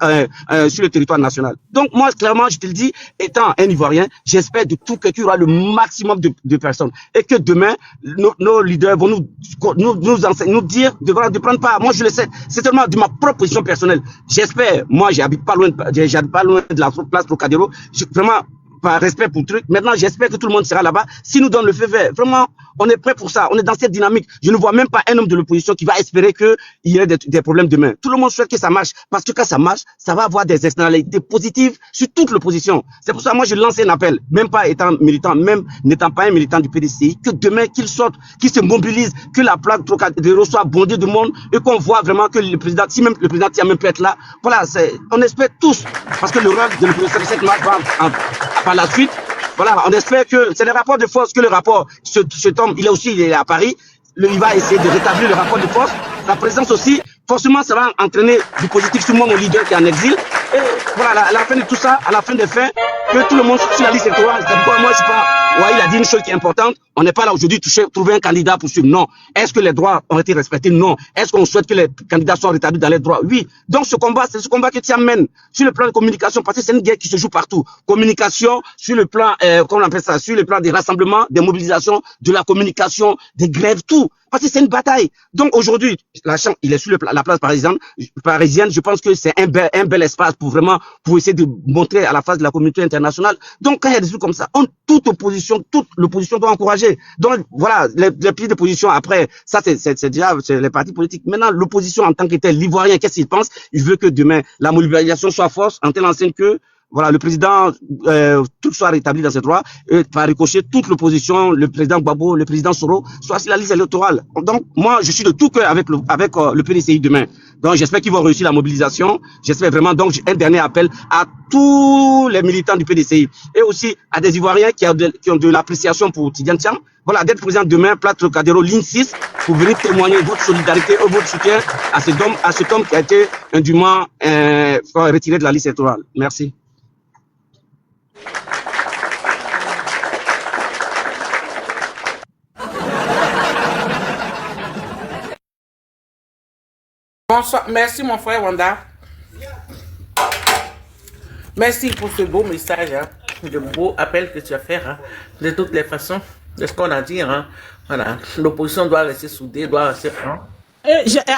S8: sur le territoire national. Donc, moi, clairement, je te le dis, étant un Ivoirien, j'espère de tout cœur qu'il y aura le maximum de personnes. Et que demain, nos leaders vont nous enseigner, nous dire de prendre part. Moi, je le sais. C'est tellement de ma propre position personnelle. J'espère. Moi, j'habite pas loin de la place Trocadéro. Vraiment, par respect pour le truc. Maintenant, j'espère que tout le monde sera là-bas. Si nous donne le feu vert, vraiment, on est prêt pour ça. On est dans cette dynamique. Je ne vois même pas un homme de l'opposition qui va espérer qu'il y ait des problèmes demain. Tout le monde souhaite que ça marche. Parce que quand ça marche, ça va avoir des externalités positives sur toute l'opposition. C'est pour ça, moi, je lance un appel, même pas étant militant, même n'étant pas un militant du PDCI, que demain, qu'ils sortent, qu'ils se mobilisent, que la plaque Trocadéro soit bondée de monde et qu'on voit vraiment que le président, si même le président Tiamé peut être là, voilà, on espère tous. Parce que le rôle de l'opposition va par la suite. Voilà, on espère que c'est le rapport de force, que le rapport, cet homme, il est à Paris, il va essayer de rétablir le rapport de force. La présence aussi, forcément, ça va entraîner du positif sur mon leader qui est en exil. Et voilà, à la fin de tout ça, à la fin des fins, que tout le monde sur la liste électorale, c'est pourquoi moi, je sais pas, ouais, il a dit une chose qui est importante. On n'est pas là aujourd'hui trouver un candidat pour suivre. Non. Est-ce que les droits ont été respectés? Non. Est-ce qu'on souhaite que les candidats soient rétablis dans les droits? Oui. Donc ce combat, c'est ce combat que tu amènes sur le plan de communication, parce que c'est une guerre qui se joue partout. Communication sur le plan, comment on appelle ça, sur le plan des rassemblements, des mobilisations, de la communication, des grèves, tout. Parce que c'est une bataille. Donc aujourd'hui, il est sur la place parisienne. Je pense que c'est un bel espace pour essayer de montrer à la face de la communauté internationale. Donc quand il y a des trucs comme ça, toute l'opposition doit encourager. Donc voilà, les prises de position après, ça c'est déjà les partis politiques. Maintenant, l'opposition en tant que tel, l'Ivoirien, qu'est-ce qu'il pense? Il veut que demain la mobilisation soit forte, en telle enseigne que voilà, le président, tout soit rétabli dans ses droits, et par ricochet, toute l'opposition, le président Gbagbo, le président Soro, soit sur la liste électorale. Donc, moi, je suis de tout cœur avec le PDCI demain. Donc, j'espère qu'ils vont réussir la mobilisation. J'espère vraiment. Donc, un dernier appel à tous les militants du PDCI et aussi à des Ivoiriens qui ont de l'appréciation pour Tidiane Thiam. Voilà, d'être présent demain, place Trocadéro, ligne 6, pour venir témoigner votre solidarité et votre soutien à cet homme qui a été indûment retiré de la liste électorale. Merci.
S1: Bonsoir. Merci, mon frère Wanda. Merci pour ce beau message, hein, de beau appel que tu as fait. Hein. De toutes les façons, de ce qu'on a dit. Hein. Voilà. L'opposition doit rester soudée, doit rester franc.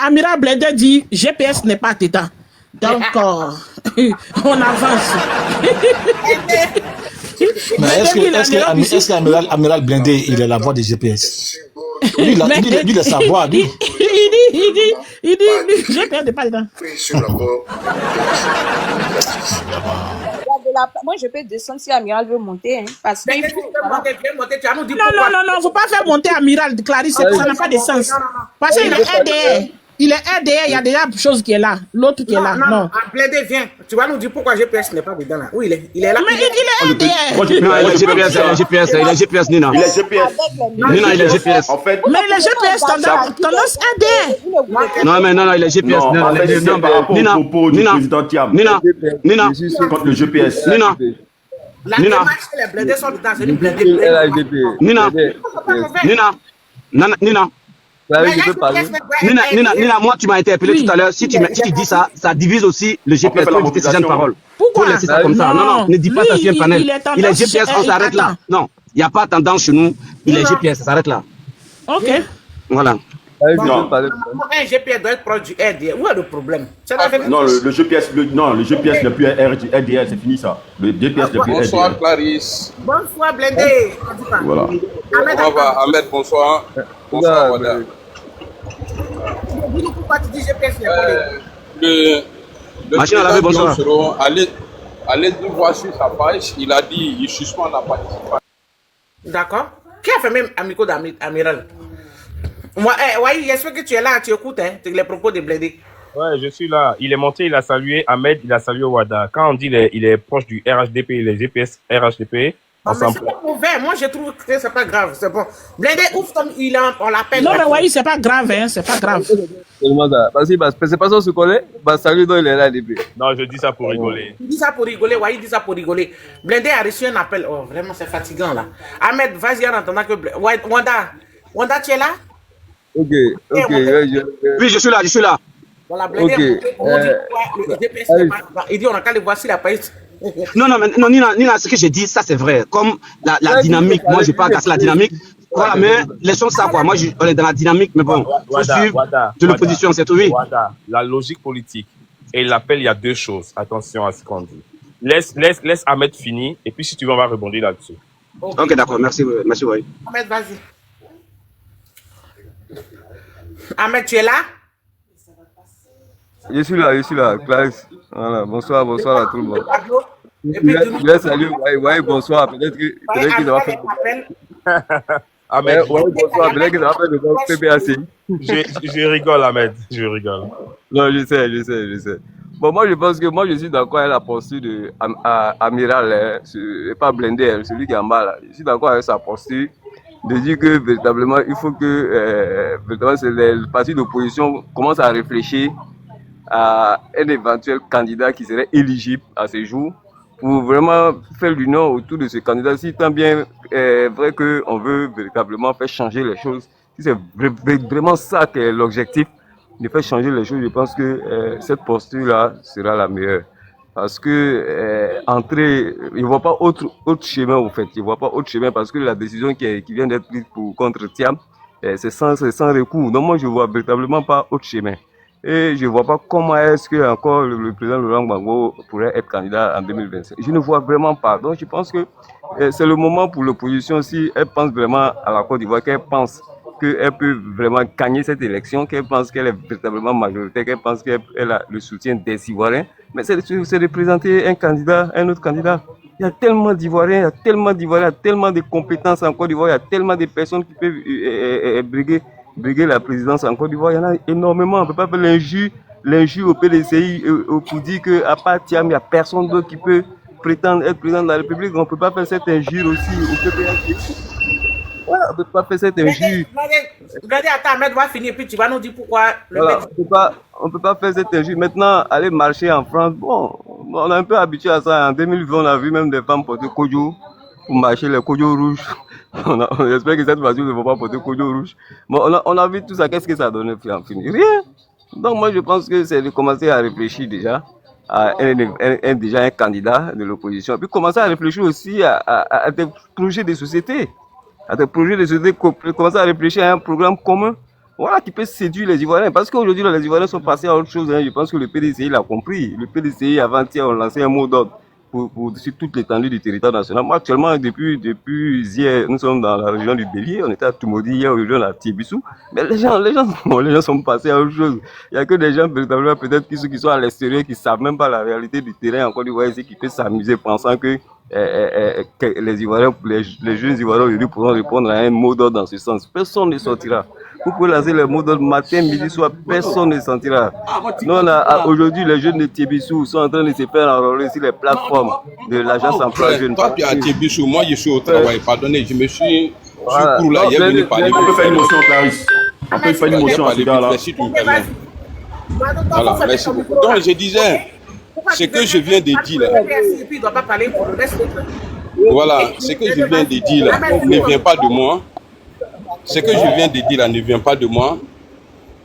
S6: Amiral Blende dit GPS n'est pas Tétan. Donc, on avance.
S3: Mais est-ce qu'Amiral Blindé, il est la voix des GPS? Lui, il a sa voix, lui.
S6: Il dit, GPS n'est pas Tétan.
S5: Moi, je peux descendre si Amiral veut monter. Hein, parce que
S6: non, faut pas faire monter Amiral Clarisse, ça n'a pas de sens. Parce qu'il est RDR. Il est RDR, il y a déjà une chose qui est là. L'autre qui est là. Non.
S1: Blindé, viens. Tu vas nous dire pourquoi GPS n'est pas dedans là. Oui, il est là.
S6: Mais il est RDR.
S8: Non, il est GPS, Nina.
S9: Il est GPS.
S8: Nina, il est GPS.
S9: En fait,
S6: mais il est GPS tendance RDR.
S8: Non, il est GPS.
S9: Non, en fait, c'est par rapport au propos du président Thiam.
S8: Nina.
S9: Contre le GPS.
S8: Nina.
S1: La démarche, les blindés sont dedans. C'est une blindée.
S8: Nina. Nina, moi tu m'as interpellé tout à l'heure. Si tu dis ça, ça divise aussi le GPS. Faut éviter ces jeunes paroles. Faut laisser ça comme ça. Non, ne dis pas ça sur un panel. Il est GPS, on s'arrête là. Non, il n'y a pas tendance chez nous. Il est GPS, ça s'arrête là.
S6: Ok.
S8: Voilà.
S1: Un GPS doit être proche du RDR. Où est le problème?
S9: Non, le GPS n'est plus RDR, c'est fini ça. Le GPS n'est plus RDR.
S10: Bonsoir Clarisse.
S1: Bonsoir Blindé.
S9: Voilà.
S10: Ahmed, bonsoir. Bonsoir Wanda.
S1: Dis-nous pourquoi tu dis GPS n'est pas
S8: Machine à laver, bonsoir.
S10: Allez voir sur sa page, il a dit il suspend la participation.
S1: D'accord. Qui a fait même amico d'Amiral? Oui, j'espère que tu es là, tu écoutes hein, les propos de Blindé.
S2: Ouais, je suis là. Il est monté, il a salué Ahmed, il a salué Wada. Quand on dit il est proche du RHDP, les GPS RHDP,
S1: non, mais c'est pas mauvais. Moi, je trouve que c'est pas grave. C'est bon. Blindé ouvre comme il a, on l'appelle.
S6: Non, mais oui, c'est pas grave, hein, c'est pas grave.
S11: C'est pas ça, se connaît. Salut, il est là depuis.
S2: Non, je dis ça pour rigoler.
S1: Il dit ça pour rigoler, oui, il dit ça pour rigoler. Blindé a reçu un appel. Oh, vraiment, c'est fatigant là. Ahmed, vas-y en attendant que. Wanda, tu es là?
S11: Ok.
S8: Oui, je suis là.
S1: Voilà, Blindé, il dit on a qu'à le voir si la page.
S8: Non, Nina, ce que j'ai dit, ça c'est vrai. Comme la dynamique, moi je n'ai pas cassé la dynamique. Voilà, mais laissons ça quoi. Moi, on est dans la dynamique, mais bon, faut suivre de l'opposition, c'est tout, oui.
S2: La logique politique et l'appel, il y a deux choses. Attention à ce qu'on dit. Laisse Ahmed finir, et puis si tu veux, on va rebondir là-dessus.
S8: Ok, d'accord, merci, oui.
S1: Ahmed, vas-y. Ahmed, tu es là?
S11: Je suis là, Clarisse. Voilà, bonsoir à tout le monde. Je vais saluer, bonsoir. Peut-être qu'il va faire.
S2: Ahmed,
S11: bonsoir, peut-être qu'il va faire le PPAC.
S2: Je rigole, Ahmed, je rigole.
S11: Non, je sais. Bon, moi, je pense que je suis d'accord avec la posture de Amiral, pas Blindé, celui qui est en bas là. Je suis d'accord avec sa posture de dire que véritablement, il faut que les partis d'opposition commencent à réfléchir à un éventuel candidat qui serait éligible à ce jour pour vraiment faire l'union autour de ce candidat. Si tant bien vrai qu'on veut véritablement faire changer les choses, si c'est vraiment ça qui est l'objectif, de faire changer les choses, je pense que cette posture-là sera la meilleure. Parce que entrer, il ne voit pas autre chemin en fait. Il ne voit pas autre chemin parce que la décision qui vient d'être prise contre Thiam, c'est sans recours. Donc moi, je ne vois véritablement pas autre chemin. Et je ne vois pas comment est-ce que encore le président Laurent Gbagbo pourrait être candidat en 2025. Je ne vois vraiment pas. Donc je pense que c'est le moment pour l'opposition, si elle pense vraiment à la Côte d'Ivoire, qu'elle pense qu'elle peut vraiment gagner cette élection, qu'elle pense qu'elle est véritablement majoritaire, qu'elle pense qu'elle a le soutien des Ivoiriens, mais c'est de présenter un autre candidat. Il y a tellement d'Ivoiriens, il y a tellement de compétences en Côte d'Ivoire, il y a tellement de personnes qui peuvent briguer la présidence en Côte d'Ivoire. Il y en a énormément. On ne peut pas faire l'injure au PDCI pour dire qu'à part Thiam, il n'y a personne d'autre qui peut prétendre être président de la République. On ne peut pas faire cette injure aussi au PPAC. Ouais, on ne peut pas faire cette injure.
S1: Regardez, attends, Ahmed va finir, puis tu vas nous dire pourquoi.
S11: On ne peut pas faire cette injure. Maintenant, aller marcher en France, bon, on est un peu habitué à ça. En 2020, on a vu même des femmes porter kojo pour marcher les kojo rouges. J'espère que cette fois-ci, ils ne vont pas porter kojo rouge. Bon, on a vu tout ça. Qu'est-ce que ça a donné en fini? Rien. Donc moi, je pense que c'est de commencer à réfléchir déjà à déjà un candidat de l'opposition, puis commencer à réfléchir aussi à des projets de société, commencer à réfléchir à un programme commun, voilà, qui peut séduire les Ivoiriens. Parce qu'aujourd'hui, les Ivoiriens sont passés à autre chose. Hein. Je pense que le PDCI l'a compris. Le PDCI, avant-hier, on lançait un mot d'ordre sur toute l'étendue du territoire national. Moi, actuellement, depuis hier, nous sommes dans la région du Bélier. On était à Toumoudi, hier, aujourd'hui, on est à Tibissou. Mais les gens sont passés à autre chose. Il n'y a que des gens, véritablement, peut-être, qui sont à l'extérieur, qui ne savent même pas la réalité du terrain en Côte d'Ivoire, ici, qui peuvent s'amuser pensant que les Ivoiriens, les jeunes Ivoiriens aujourd'hui pourront répondre à un mot d'ordre dans ce sens. Personne ne sortira. Vous pouvez lancer le mot d'ordre matin, midi, soir, personne ne sortira. Nous, aujourd'hui, les jeunes de Tibissou sont en train de se faire enrôler sur les plateformes de l'agence emploi jeune.
S10: Toi, tu es à Tibissou, moi, je suis au travail. Pardonnez, je me suis couru là, hier, venu parler.
S9: On peut faire une motion, Clarisse. On peut faire une motion à ce gars-là.
S10: Voilà, merci beaucoup. Donc, je disais, ce que je viens de dire là. Voilà, ce que je viens de dire là ne vient pas de moi. Ce que je viens de dire là ne vient pas de moi.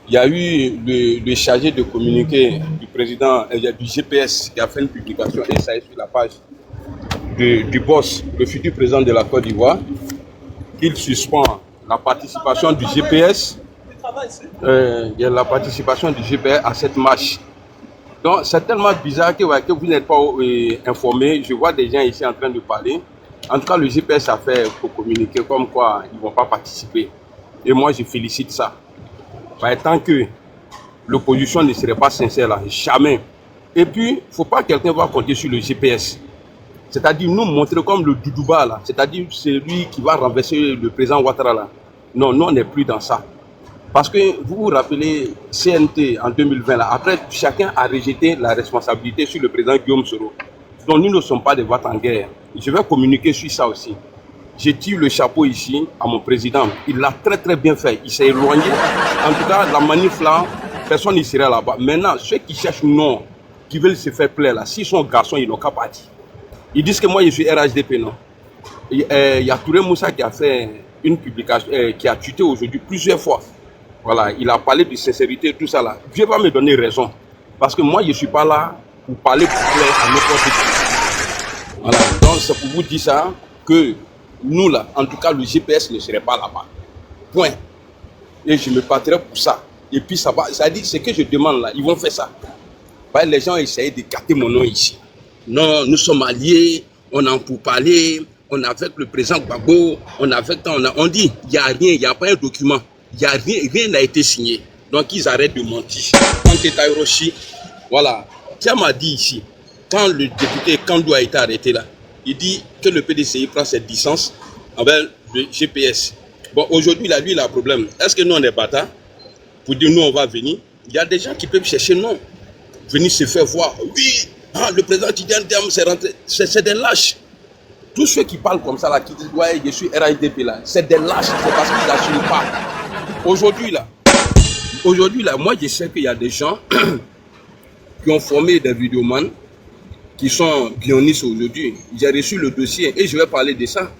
S10: Il y a eu le chargé de communiqué du président du GPS qui a fait une publication et ça est sur la page du boss, le futur président de la Côte d'Ivoire, qu'il suspend la participation du GPS, la participation du GPS à cette marche. Donc c'est tellement bizarre que vous n'êtes pas informé. Je vois des gens ici en train de parler. En tout cas, le GPS a fait pour communiquer comme quoi ils ne vont pas participer. Et moi, je félicite ça. Tant que l'opposition ne serait pas sincère là, jamais. Et puis, il ne faut pas que quelqu'un va compter sur le GPS. C'est-à-dire nous montrer comme le Doudouba là. C'est-à-dire c'est lui qui va renverser le président Ouattara là. Non, nous on n'est plus dans ça. Parce que vous vous rappelez CNT en 2020 là. Après, chacun a rejeté la responsabilité sur le président Guillaume Soro. Donc nous ne sommes pas des votes en guerre. Je vais communiquer sur ça aussi. J'ai tiré le chapeau ici à mon président. Il l'a très très bien fait. Il s'est éloigné. En tout cas, la manif là, personne n'y serait là-bas. Maintenant, ceux qui cherchent non, qui veulent se faire plaire là, s'ils sont garçons, ils n'ont qu'à partir. Ils disent que moi je suis RHDP, non. Il y a Touré Moussa qui a fait une publication, qui a tweeté aujourd'hui plusieurs fois. Voilà, il a parlé de sincérité, tout ça là. Dieu va me donner raison. Parce que moi je ne suis pas là pour parler pour plaire à n'importe qui. Voilà, donc c'est pour vous dire ça que nous là, en tout cas le GPS ne serait pas là-bas. Point. Et je me battrai pour ça. Et puis ça va, ça dit ce que je demande là, ils vont faire ça. Bah, les gens essayent de gâter mon nom ici. Non, nous sommes alliés, on en pour parler, on est avec le président Gbagbo, on dit, il n'y a rien, il n'y a pas un document, il n'y a rien n'a été signé. Donc ils arrêtent de mentir. Quand Teta Hiroshi, voilà, qui m'a dit ici, quand le député Kandou a été arrêté là, il dit que le PDCI prend cette licence avec le GPS. Bon, aujourd'hui, lui, il a un problème. Est-ce que nous, on est bâtards pour dire nous, on va venir? Il y a des gens qui peuvent chercher non. Venir se faire voir. Oui, le président Tidiane Diam s'est rentré. C'est des lâches. Tous ceux qui parlent comme ça, là, qui disent ouais, je suis RHDP là, c'est des lâches. C'est parce qu'ils n'assument pas. Aujourd'hui, là, moi, je sais qu'il y a des gens qui ont formé des vidéomans qui sont guionistes aujourd'hui. J'ai reçu le dossier et je vais parler de ça.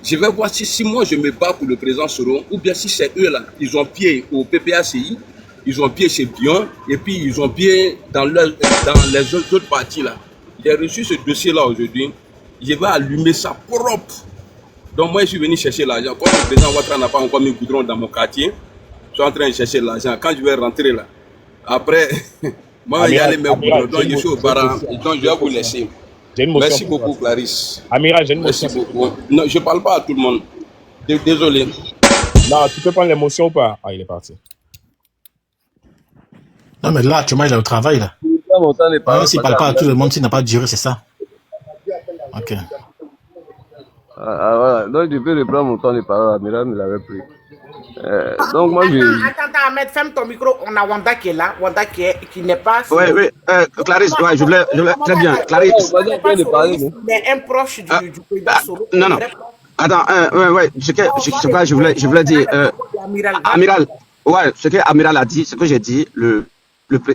S10: Je vais voir si moi je me bats pour le président Soro ou bien si c'est eux là, ils ont pied au PPACI, ils ont pied chez Bion et puis ils ont pied dans les autres parties là. J'ai reçu ce dossier là aujourd'hui, je vais allumer ça propre. Donc moi je suis venu chercher l'argent. Comme le président Ouattara n'a pas encore mis goudron dans mon quartier, je suis en train de chercher l'argent. Quand je vais rentrer là, après, moi il y a les mêmes goudrons, donc je suis au baran, donc je vais vous laisser. Merci beaucoup, Clarisse.
S2: Amiral, j'ai une
S10: motion. Merci beaucoup. Non, je ne parle pas à tout le monde. Désolé.
S2: Non, tu peux prendre l'émotion ou pas? Ah, il est parti.
S3: Non, mais là, actuellement, il est au travail. Là. S'il ne parle pas à tout le monde, s'il n'a pas duré, c'est ça. Ok.
S11: Voilà. Donc, je peux reprendre mon temps de parole. Amiral me l'avait pris. Donc, moi,
S1: Attends, Ahmed, ferme ton micro. On a Wanda qui est là. Wanda qui n'est pas.
S8: Oui. Clarisse, ouais, je voulais très bien. Clarisse.
S1: Mais un proche du président Soro.
S8: Non. Attends, je voulais dire. Amiral, ouais, ce que Amiral a dit, ce que j'ai dit,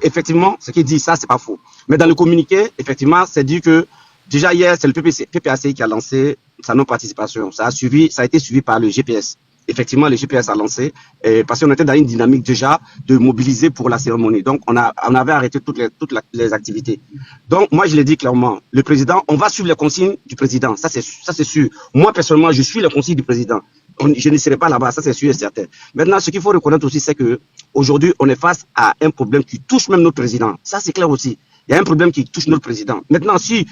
S8: effectivement, ce qu'il dit, ça, c'est pas faux. Mais dans le communiqué, effectivement, c'est dit que déjà hier, c'est le PPACI qui a lancé sa non-participation. Ça a été suivi par le GPS. effectivement, le GPS a lancé, parce qu'on était dans une dynamique déjà de mobiliser pour la cérémonie. Donc, on avait arrêté toutes les activités. Donc, moi, je l'ai dit clairement, le président, on va suivre les consignes du président. Ça, c'est sûr. Moi, personnellement, je suis les consignes du président. Je ne serai pas là-bas, ça c'est sûr et certain. Maintenant, ce qu'il faut reconnaître aussi, c'est que aujourd'hui, on est face à un problème qui touche même notre président. Ça, c'est clair aussi. Il y a un problème qui touche notre président. Maintenant, si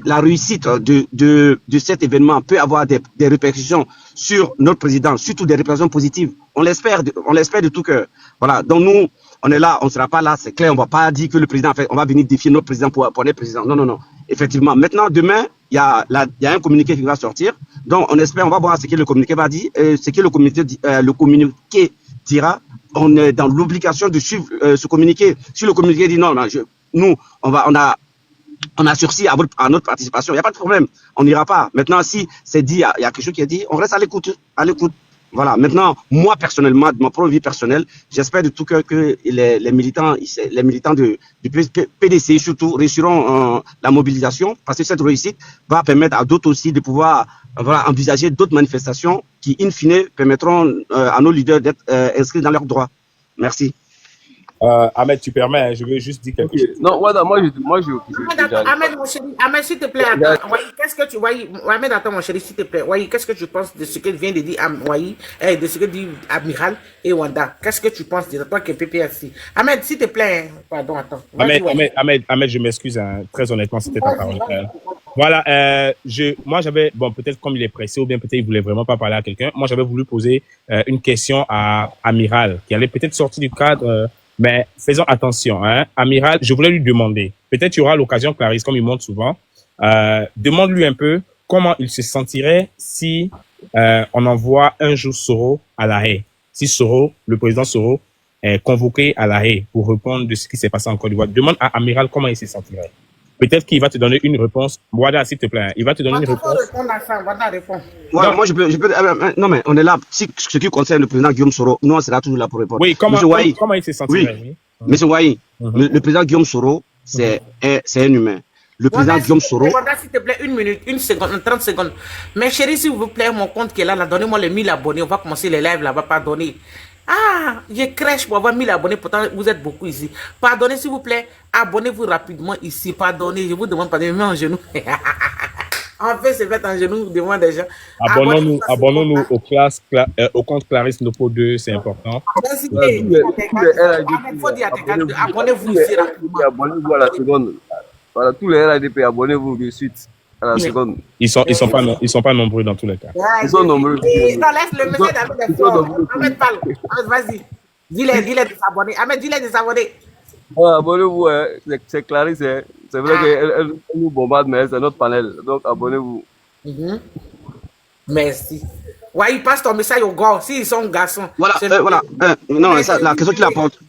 S8: la réussite de cet événement peut avoir des répercussions sur notre président, surtout des répercussions positives, on l'espère de tout cœur. Voilà. Donc nous, on est là, on ne sera pas là, c'est clair. On ne va pas dire que le président, en fait, on va venir défier notre président pour être président. Non, non, non. Effectivement. Maintenant, demain, il y a un communiqué qui va sortir. Donc, on espère, on va voir ce que le communiqué va dire, ce que le communiqué dira. On est dans l'obligation de suivre ce communiqué. Si le communiqué dit non, nous, on a sursis à notre participation. Il n'y a pas de problème. On n'ira pas. Maintenant, si c'est dit, il y a quelque chose qui est dit, on reste à l'écoute. Voilà. Maintenant, moi, personnellement, de ma propre vie personnelle, j'espère de tout cœur que les militants du PDC, surtout, réussiront la mobilisation, parce que cette réussite va permettre à d'autres aussi de pouvoir envisager d'autres manifestations qui, in fine, permettront à nos leaders d'être inscrits dans leurs droits. Merci.
S2: Ahmed, tu permets, je veux juste dire quelque chose.
S11: Non, voilà, moi,
S1: Ahmed, mon chéri, Ahmed, s'il te plaît, attends. Qu'est-ce que tu vois? Ahmed, attends, mon chéri, s'il te plaît. Qu'est-ce que tu penses de ce que vient de dire de ce que dit Amiral et Wanda? Qu'est-ce que tu penses de toi qui est PPRC? Ahmed, s'il te plaît, pardon, attends.
S2: Ahmed, je m'excuse, hein, très honnêtement, c'était ta parole. Voilà, moi j'avais, bon, peut-être comme il est pressé, ou bien peut-être il voulait vraiment pas parler à quelqu'un, moi j'avais voulu poser une question à Amiral, qui allait peut-être sortir du cadre, mais faisons attention, hein. Amiral, je voulais lui demander, peut-être il y aura l'occasion, Clarisse, comme il montre souvent, demande-lui un peu comment il se sentirait si on envoie un jour Soro à La Haye. Si Soro, le président Soro, est convoqué à La Haye pour répondre de ce qui s'est passé en Côte d'Ivoire. Demande à Amiral comment il se sentirait. Peut-être qu'il va te donner une réponse. Wada, s'il te plaît, il va te donner une réponse.
S8: Ouais, moi, je peux, non, mais on est là. Si ce qui concerne le président Guillaume Soro, nous, on sera toujours là pour répondre.
S2: Oui, comment il se sentirait?
S8: Oui. Monsieur Wahi, le président Guillaume Soro, c'est un humain. Le président Guillaume Soro.
S1: S'il te plaît, 1 minute, 1 seconde, 30 secondes. Mais chérie, s'il vous plaît, mon compte qui est là, donnez-moi les 1000 abonnés. On va commencer les lives là-bas, pardonnez. Ah, je crèche pour avoir 1000 abonnés, pourtant vous êtes beaucoup ici. Pardonnez s'il vous plaît, abonnez-vous rapidement ici, pardonnez, je vous demande pardon, mets en genoux. En fait, c'est fait en genoux, demande des gens.
S2: Abonnons-nous au compte Clarisse Nopo 2, c'est important.
S1: Merci. Abonnez-vous ici rapidement.
S11: Abonnez-vous à la seconde. Voilà, tous les RADP, abonnez-vous de suite. À la seconde.
S2: Ils sont pas nombreux dans tous les cas.
S11: Ils sont nombreux.
S1: Non, laisse le monsieur d'Ahmed fort. Ahmed parle. Vas-y. Dis-les de s'abonner. Ahmed, dis-les de s'abonner.
S11: Abonnez-vous, hein. C'est Clarisse. Hein. C'est vrai qu'elle nous bombarde, mais c'est notre panel. Donc, abonnez-vous.
S1: Merci. Ouais, il passe ton message au gars. S'ils sont garçons.
S8: Voilà. Non, la question qu'il apporte.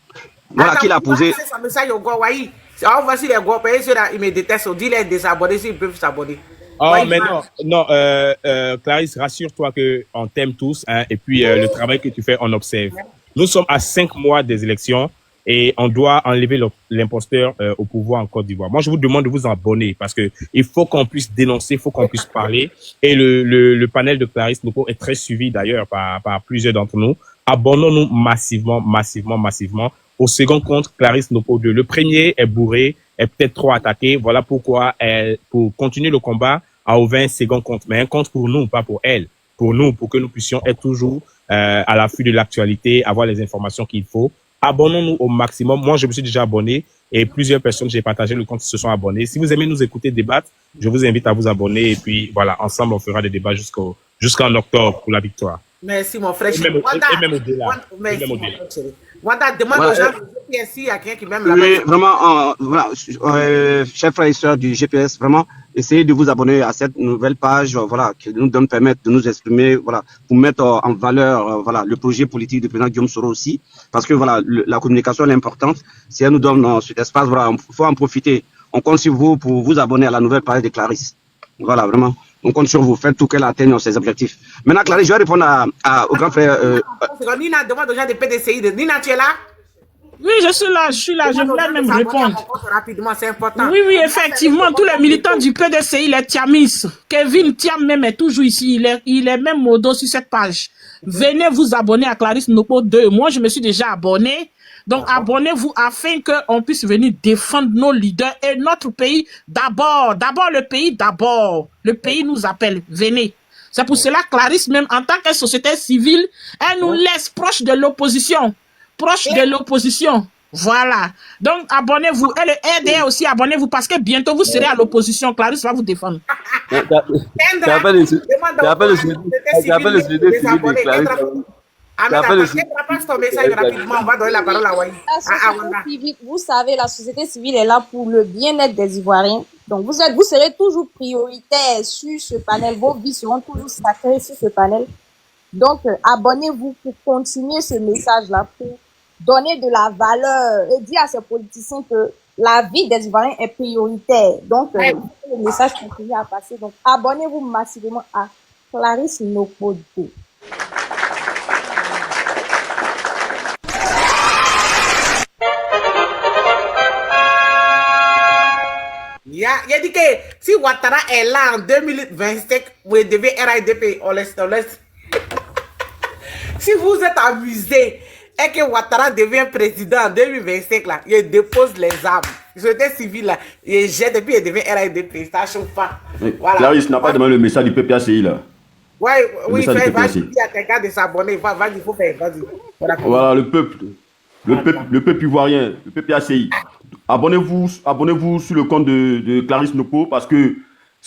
S8: Voilà, qu'il a posé.
S1: C'est son message au gars, ouais. Alors, voici les gars, ils me détestent. Dis-les de s'abonner s'ils peuvent s'abonner.
S2: Oh, mais non, Clarisse, rassure-toi qu'on t'aime tous, hein, et puis le travail que tu fais, on observe. Nous sommes à 5 mois des élections et on doit enlever l'imposteur au pouvoir en Côte d'Ivoire. Moi, je vous demande de vous abonner parce que il faut qu'on puisse dénoncer, il faut qu'on puisse parler. Et le panel de Clarisse Nopo est très suivi d'ailleurs par plusieurs d'entre nous. Abonnons-nous massivement. Au second compte, Clarisse Nopo 2. Le premier est bourré, est peut-être trop attaqué. Voilà pourquoi pour continuer le combat, a ouvert un second compte. Mais un compte pour nous, pas pour elle. Pour nous, pour que nous puissions être toujours à l'affût de l'actualité, avoir les informations qu'il faut. Abonnons-nous au maximum. Moi, je me suis déjà abonné et plusieurs personnes, j'ai partagé le compte, se sont abonnés. Si vous aimez nous écouter débattre, je vous invite à vous abonner et puis voilà, ensemble, on fera des débats jusqu'en octobre pour la victoire.
S1: Merci, mon frère.
S2: Et même au-delà.
S1: Wanda, demande aux gens du GPS s'il y a quelqu'un qui m'aime la
S8: Oui, vraiment, voilà, chers frères et sœurs du GPS, vraiment, essayez de vous abonner à cette nouvelle page, voilà, qui nous permettre de nous exprimer, voilà, pour mettre en valeur, voilà, le projet politique du président Guillaume Soro aussi, parce que voilà, la communication est importante. Si elle nous donne cet espace, voilà, il faut en profiter. On compte sur vous pour vous abonner à la nouvelle page de Clarisse. Voilà, vraiment. On compte sur vous. Faites tout qu'elle atteigne ses objectifs. Maintenant, Clarisse, je vais répondre au grand frère.
S1: Nina demande aux gens de PDCI. Nina, tu es là?
S6: Oui, je suis là, je voulais même répondre.
S1: Rapidement, c'est important.
S6: Oui, effectivement, tous les militants du PDCI, les Tiamis, Kevin Tiam même est toujours ici, il est même au dos sur cette page. Venez vous abonner à Clarisse Nopo 2. Moi, je me suis déjà abonné. Donc, abonnez-vous afin qu'on puisse venir défendre nos leaders et notre pays d'abord. D'abord, le pays d'abord. Le pays nous appelle. Venez. C'est pour cela que Clarisse, même en tant que société civile, elle nous laisse proche de l'opposition. Proche de l'opposition. Voilà. Donc, abonnez-vous. Et le RDA aussi, abonnez-vous parce que bientôt, vous serez à l'opposition. Clarisse va vous défendre.
S1: Passe ton message rapidement, on va donner la parole à Wai.
S5: Vous savez, la société civile est là pour le bien-être des Ivoiriens. Donc, vous serez toujours prioritaire sur ce panel. Vos vies seront toujours sacrées sur ce panel. Donc, abonnez-vous pour continuer ce message-là, pour donner de la valeur et dire à ces politiciens que la vie des Ivoiriens est prioritaire. Donc, le message continue à passer. Donc, abonnez-vous massivement à Clarisse Nopo 2.
S1: Il a dit que si Ouattara est là en 2025, vous devez RIDP, on laisse. Si vous êtes amusé et que Ouattara devient président en 2025, là, il dépose les armes. J'étais civil là, il jette et puis il devient RIDP, ça chauffe pas.
S9: Voilà. Clarisse n'a pas demandé le message du PPACI là.
S1: Ouais, oui, va dire à quelqu'un de s'abonner, vas-y, il faut faire, vas-y.
S9: Voilà, le peuple ivoirien, le PPACI. Abonnez-vous sur le compte de Clarisse Nopo parce que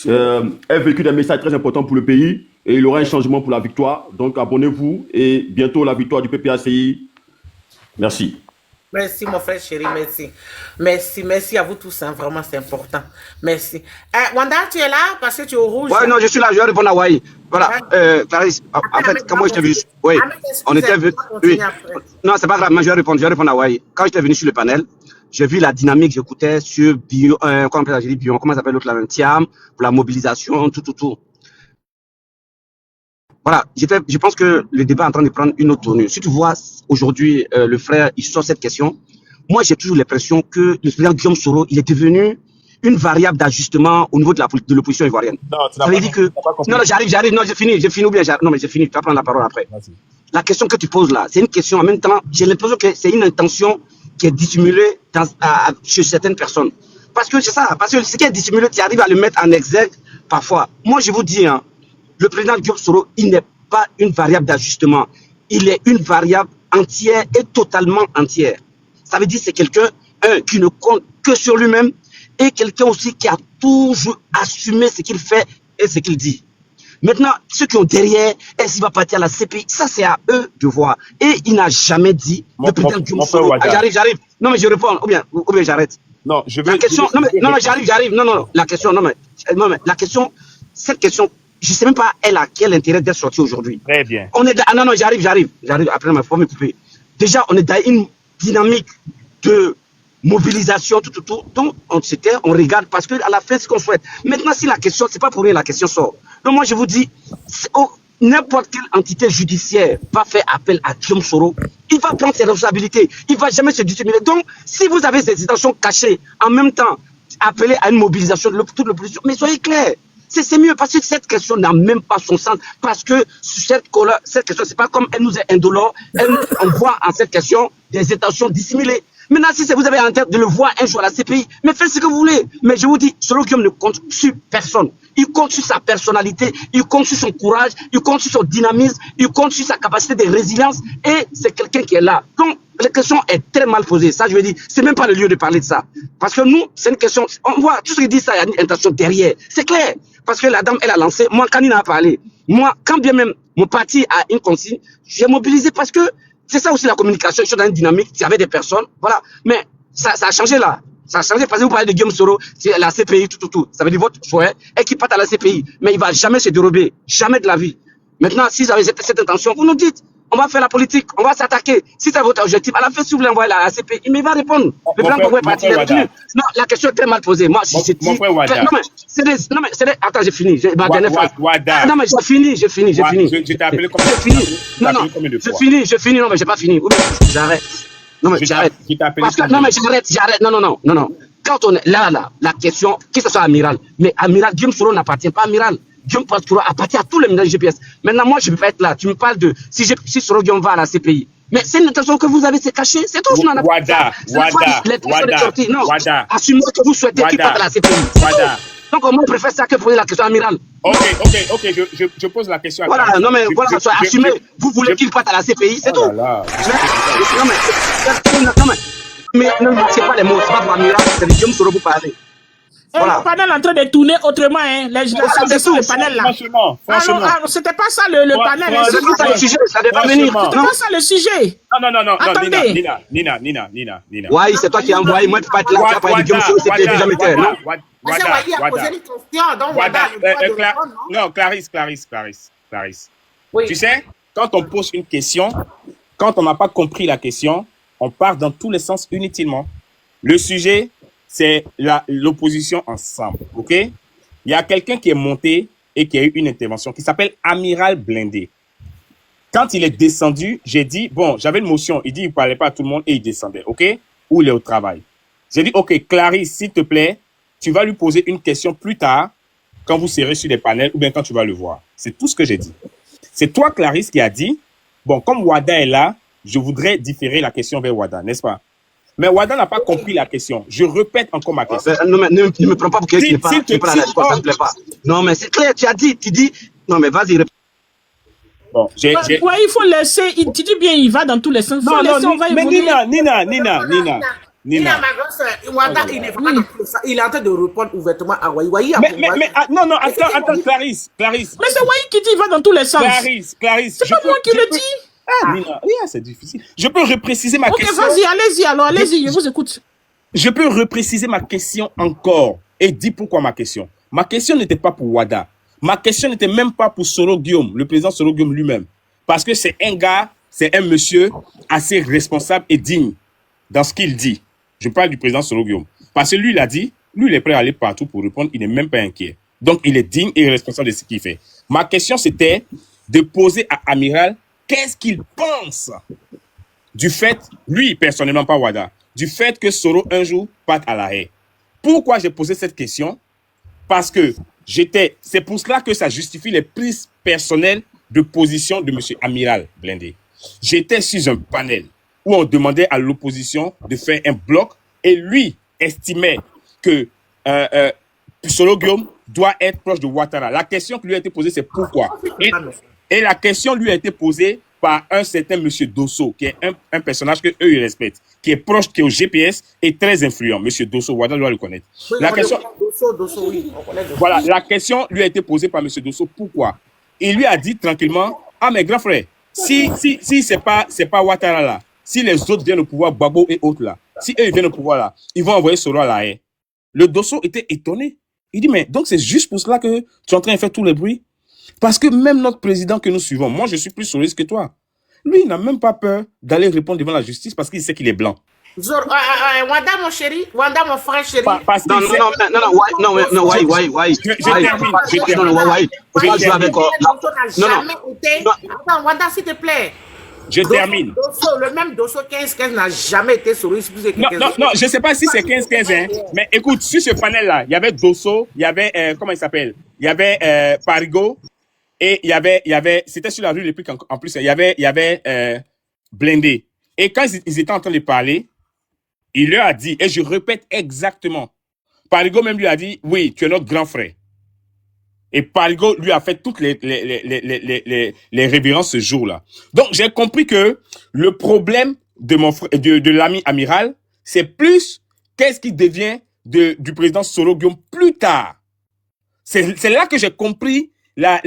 S9: elle véhicule des messages très importants pour le pays et il y aura un changement pour la victoire. Donc abonnez-vous et bientôt la victoire du PPACI. Merci.
S1: Merci mon frère chéri, merci à vous tous, hein, vraiment c'est important. Merci. Wanda, tu es là parce que tu es au rouge.
S8: Ouais, non, je suis là, je vais répondre à Wai. Voilà, Clarisse, en fait, quand moi je t'ai vu, oui, on était venu. Oui. Non, c'est pas grave, mais je vais répondre à Wai. Quand j'étais venu sur le panel, j'ai vu la dynamique, j'écoutais sur comment s'appelle l'autre là, Tiam, pour la mobilisation, tout. Voilà, je pense que le débat est en train de prendre une autre tournure. Si tu vois, aujourd'hui, le frère, il sort cette question. Moi, j'ai toujours l'impression que le président Guillaume Soro, il est devenu une variable d'ajustement au niveau de l'opposition ivoirienne.
S2: Non,
S8: ça veut dire que... Non, j'arrive, non, j'ai fini, ou bien non, mais j'ai fini, tu vas prendre la parole après. La question que tu poses là, c'est une question, en même temps, j'ai l'impression que c'est une intention qui est dissimulée chez certaines personnes. Parce que c'est ça, parce que ce qui est dissimulé, tu arrives à le mettre en exergue parfois. Moi, je vous dis, hein, le président Guillaume Soro, il n'est pas une variable d'ajustement. Il est une variable entière et totalement entière. Ça veut dire que c'est quelqu'un qui ne compte que sur lui-même et quelqu'un aussi qui a toujours assumé ce qu'il fait et ce qu'il dit. Maintenant, ceux qui ont derrière, est-ce qu'il va partir à la CPI? Ça, c'est à eux de voir. Et il n'a jamais dit, le président Guillaume Soro... J'arrive. Non, mais je réponds, ou bien j'arrête.
S2: Non, je vais...
S8: La question, non, mais j'arrive. Non, la question, la question, cette question, je ne sais même pas, elle a quel intérêt d'être sortie aujourd'hui.
S2: Très bien.
S8: Non, j'arrive. Après, il faut me couper. Déjà, on est dans une dynamique de mobilisation, tout. Donc, on regarde parce qu'à la fin, c'est ce qu'on souhaite. Maintenant, si la question, c'est pas pour rien, la question sort. Donc, moi, je vous dis, n'importe quelle entité judiciaire va faire appel à Guillaume Soro, il va prendre ses responsabilités. Il ne va jamais se dissimuler. Donc, si vous avez ces intentions cachées, en même temps, appeler à une mobilisation de toute l'opposition, mais soyez clairs. C'est mieux parce que cette question n'a même pas son sens. Parce que cette question, c'est pas comme elle nous est indolore. On voit en cette question des intentions dissimulées. Maintenant, si vous avez en tête de le voir un jour à la CPI, mais faites ce que vous voulez. Mais je vous dis, Soro Guillaume ne compte sur personne. Il compte sur sa personnalité, il compte sur son courage, il compte sur son dynamisme, il compte sur sa capacité de résilience. Et c'est quelqu'un qui est là. Donc, la question est très mal posée. Ça, je veux dire, c'est même pas le lieu de parler de ça. Parce que nous, c'est une question, on voit, tout ce qu'il dit, ça, il y a une intention derrière. C'est clair. Parce que la dame, elle a lancé, moi, quand il a parlé, moi, quand bien même mon parti a une consigne, j'ai mobilisé parce que c'est ça aussi la communication, je suis dans une dynamique, il y avait des personnes, voilà. Mais ça a changé là. Ça a changé parce que vous parlez de Guillaume Soro, c'est la CPI, tout. Ça veut dire votre souhait est qu'il parte à la CPI. Mais il ne va jamais se dérober, jamais de la vie. Maintenant, si vous avez cette intention, vous nous dites, on va faire la politique, on va s'attaquer. Si c'est votre objectif, à la fin, si vous voulez envoyer la CPI, mais il va répondre. Le président Congo est parti, il est revenu. Non, la question est très mal posée. Moi, si j'ai dit. Non, mais attends, j'ai fini. Ma dernière phrase. Non, mais j'ai fini.
S2: Je t'ai appelé comme
S8: j'ai fini. Non, j'ai fini. Non, mais j'ai pas fini. J'arrête. Non, mais j'arrête. Parce que, non, mais j'arrête. Non. Quand on est là, la question, que ce soit Amiral, mais Amiral, Guillaume Soro n'appartient pas à Amiral. Guillaume Soro appartient à tous les ministres du GPS. Maintenant, moi, je ne peux pas être là. Tu me parles de si Soro Guillaume va à la CPI. Mais c'est une intention que vous avez, c'est caché. C'est tout.
S2: Wada.
S8: Assumez que vous souhaitez qu'il parte à la CPI. Donc, moi, on préfère ça que poser la question à Amiral.
S2: Ok, je pose la question à
S8: Voilà, non, mais voilà, assumez. Vous voulez qu'il parte à la CPI, c'est tout. Non, mais c'est pas les mots, c'est pas pour Amiral, c'est le Guillaume Soro pour parler.
S6: Voilà. Le panel est en train de tourner autrement, hein. Législation de le panel là. Franchement. C'était pas ça le panel.
S8: C'est pas le sujet, ça devrait venir.
S6: C'était pas ça le sujet.
S2: Non.
S6: Attendez.
S2: Nina.
S8: Ouais, c'est toi qui as envoyé. Moi, je peux pas être là. Tu as parlé de Guillaume Soro, c'était déjà métier, non?
S2: Non, Clarisse. Oui. Tu sais, quand on pose une question, quand on n'a pas compris la question, on part dans tous les sens inutilement. Le sujet, c'est l'opposition ensemble, ok? Il y a quelqu'un qui est monté et qui a eu une intervention qui s'appelle Amiral Blindé. Quand il est descendu, j'ai dit, bon, j'avais une motion, il dit, il parlait pas à tout le monde et il descendait, ok? Ou il est au travail. J'ai dit, ok, Clarisse, s'il te plaît, tu vas lui poser une question plus tard, quand vous serez sur les panels ou bien quand tu vas le voir. C'est tout ce que j'ai dit. C'est toi, Clarisse, qui a dit, bon, comme Wada est là, je voudrais différer la question vers Wada, n'est-ce pas? Mais Wada n'a pas compris la question. Je répète encore ma question.
S8: Non, mais ne me prends pas pour quelqu'un qui n'est pas la réponse, ça ne plaît pas. Non, mais c'est clair, tu dis, non, mais vas-y, réponds.
S2: Bon,
S6: ouais, il faut laisser, tu dis bien, il va dans tous les sens.
S2: Non, mais Nina.
S1: Nina, ma grosse, Wada, il n'est pas dans tout ça. Il est en train de répondre ouvertement à Waï.
S2: Non, attends, Clarisse. Mais
S6: c'est Waï qui dit il va dans tous les sens.
S2: Clarisse.
S6: C'est pas moi qui le dis.
S2: Nina, c'est difficile. Je peux repréciser ma question.
S6: Ok, vas-y, allez-y, je vous écoute.
S2: Je peux repréciser ma question encore et dire pourquoi ma question. Ma question n'était pas pour Wada. Ma question n'était même pas pour Soro Guillaume, le président Soro Guillaume lui-même. Parce que c'est un gars, c'est un monsieur assez responsable et digne dans ce qu'il dit. Je parle du président Soro Guillaume. Parce que lui, il a dit, lui, il est prêt à aller partout pour répondre, il n'est même pas inquiet. Donc, il est digne et responsable de ce qu'il fait. Ma question, c'était de poser à Amiral qu'est-ce qu'il pense du fait, lui, personnellement, pas Wada, du fait que Soro, un jour, parte à la haie. Pourquoi j'ai posé cette question? Parce que c'est pour cela que ça justifie les prises personnelles de position de M. Amiral Blindé. J'étais sur un panel où on demandait à l'opposition de faire un bloc et lui estimait que Soro Guillaume doit être proche de Ouattara. La question qui lui a été posée, c'est pourquoi? Et la question lui a été posée par un certain monsieur Dosso, qui est un personnage que eux ils respectent, qui est proche, qui est au GPS et très influent. Monsieur Dosso, Wada doit le connaître.
S1: Oui, la question, Dosso, oui.
S2: Voilà, la question lui a été posée par monsieur Dosso. Pourquoi? Il lui a dit tranquillement, ah mais grand frère, si c'est pas Ouattara là, si les autres viennent au pouvoir, Babo et autres là, si eux ils viennent au pouvoir là, ils vont envoyer Soro à la haie. Le Dosso était étonné. Il dit, mais donc c'est juste pour cela que tu es en train de faire tout le bruit? Parce que même notre président que nous suivons, moi je suis plus soliste que toi. Lui, il n'a même pas peur d'aller répondre devant la justice parce qu'il sait qu'il est blanc.
S1: Wanda, mon chéri, Wanda, mon frère chéri.
S8: Non,
S1: Wanda, s'il te plaît.
S2: Je termine.
S1: Le même Dosso 15-15 n'a jamais été soliste.
S2: Non, je ne sais pas si c'est 15-15, hein, mais écoute, sur ce panel-là, il y avait Dosso, il y avait, comment il s'appelle? Il y avait Parigo, et il y avait, c'était sur la rue République en plus, il y avait Blindé. Et quand ils étaient en train de parler, il leur a dit, et je répète exactement, Parigo même lui a dit, oui, tu es notre grand frère. Et Parigo lui a fait toutes les révérences ce jour-là. Donc, j'ai compris que le problème de l'ami amiral, c'est plus qu'est-ce qui devient du président Soro Guillaume plus tard. C'est là que j'ai compris la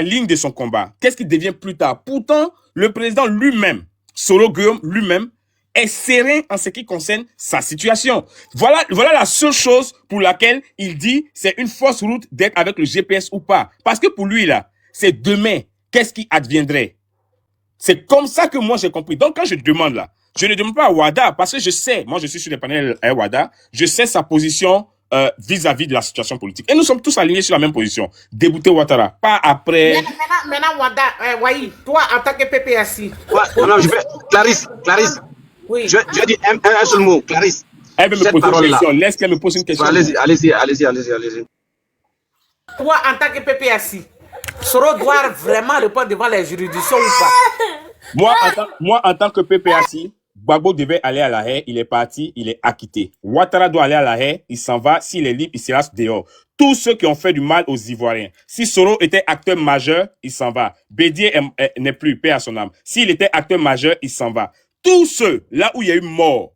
S2: ligne de son combat. Qu'est-ce qui devient plus tard? Pourtant, le président lui-même, Soro Guillaume lui-même, est serein en ce qui concerne sa situation. Voilà la seule chose pour laquelle il dit c'est une fausse route d'être avec le GPS ou pas. Parce que pour lui, là, c'est demain, qu'est-ce qui adviendrait? C'est comme ça que moi j'ai compris. Donc quand je demande là, je ne demande pas à Wada parce que je sais, moi je suis sur les panels à Wada, je sais sa position vis-à-vis de la situation politique. Et nous sommes tous alignés sur la même position. Débouter Ouattara, pas après...
S1: Maintenant, Wanda, Wahi, toi, en tant que PPAC...
S8: non, je vais... Clarisse,
S1: oui.
S8: je dis un seul mot, Clarisse.
S2: Elle veut me poser une question, laisse qu'elle me pose une question.
S8: Allez-y.
S1: Toi, en tant que PPAC, Soro doit vraiment répondre devant les juridictions ou pas?
S2: Moi, en tant que PPAC, Gbagbo devait aller à La Haye, il est parti, il est acquitté. Ouattara doit aller à La Haye, il s'en va, s'il est libre, il sera dehors. Tous ceux qui ont fait du mal aux Ivoiriens. Si Soro était acteur majeur, il s'en va. Bédier n'est plus, paix à son âme. S'il était acteur majeur, il s'en va. Tous ceux, là où il y a eu mort,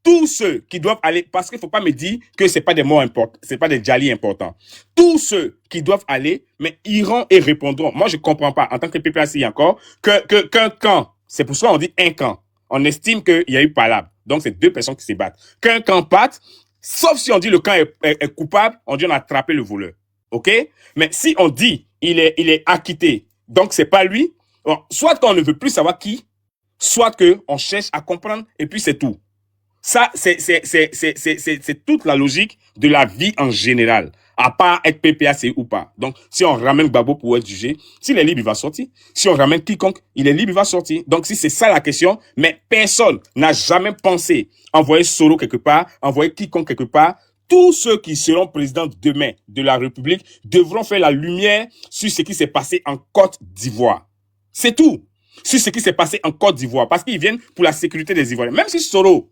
S2: tous ceux qui doivent aller, parce qu'il ne faut pas me dire que ce n'est pas des morts importants, ce n'est pas des djalis importants. Tous ceux qui doivent aller, mais iront et répondront. Moi, je ne comprends pas, en tant que PPAC encore, qu'un camp, c'est pour ça qu'on dit un camp. On estime qu'il y a eu palabre. Donc, c'est deux personnes qui se battent. Qu'un camp parte, sauf si on dit le camp est coupable, on dit on a attrapé le voleur. OK? Mais si on dit il est acquitté, donc c'est pas lui, bon, soit qu'on ne veut plus savoir qui, soit qu'on cherche à comprendre et puis c'est tout. Ça, c'est toute la logique de la vie en général, à part être PPAC ou pas. Donc, si on ramène Gbagbo pour être jugé, s'il est libre, il va sortir. Si on ramène quiconque, il est libre, il va sortir. Donc, si c'est ça la question, mais personne n'a jamais pensé envoyer Soro quelque part, envoyer quiconque quelque part. Tous ceux qui seront présidents demain de la République devront faire la lumière sur ce qui s'est passé en Côte d'Ivoire. C'est tout. Sur ce qui s'est passé en Côte d'Ivoire. Parce qu'ils viennent pour la sécurité des Ivoiriens. Même si Soro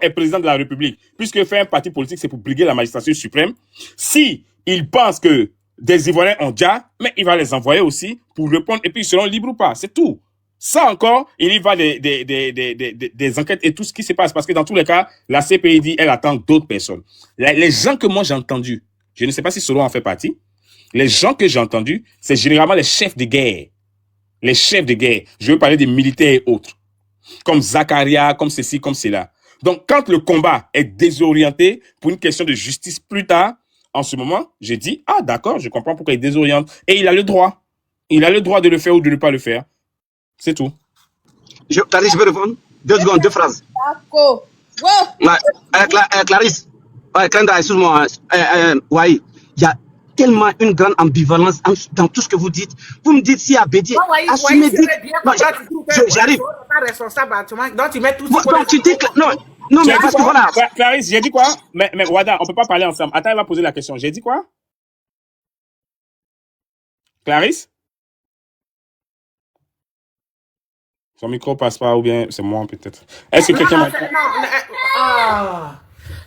S2: est président de la République, puisque faire un parti politique, c'est pour briguer la magistrature suprême. Si il pense que des Ivoiriens ont déjà, mais il va les envoyer aussi pour répondre et puis ils seront libres ou pas. C'est tout. Ça encore, il y va des enquêtes et tout ce qui se passe. Parce que dans tous les cas, la CPI dit, elle attend d'autres personnes. Les gens que moi j'ai entendus, je ne sais pas si Soro en fait partie, les gens que j'ai entendus, c'est généralement les chefs de guerre. Les chefs de guerre. Je veux parler des militaires et autres. Comme Zakaria, comme ceci, comme cela. Donc, quand le combat est désorienté pour une question de justice plus tard, en ce moment, j'ai dit, ah d'accord, je comprends pourquoi il désoriente. Et il a le droit. Il a le droit de le faire ou de ne pas le faire. C'est tout.
S8: Clarisse, je peux répondre? 2 secondes, 2 phrases.
S5: D'accord.
S8: Clarisse, excuse-moi, Wahi, il y a tellement une grande ambivalence dans tout ce que vous dites. Vous me dites si à Bédier, assumez, dites... J'arrive.
S1: Donc tu mets tout ça.
S8: Donc tu dis que... Non, mais parce que voilà...
S2: Clarisse, j'ai dit quoi? Mais Wada, on ne peut pas parler ensemble. Attends, elle va poser la question. J'ai dit quoi? Clarisse? Son micro passe pas ou bien c'est moi peut-être. Est-ce que quelqu'un m'a...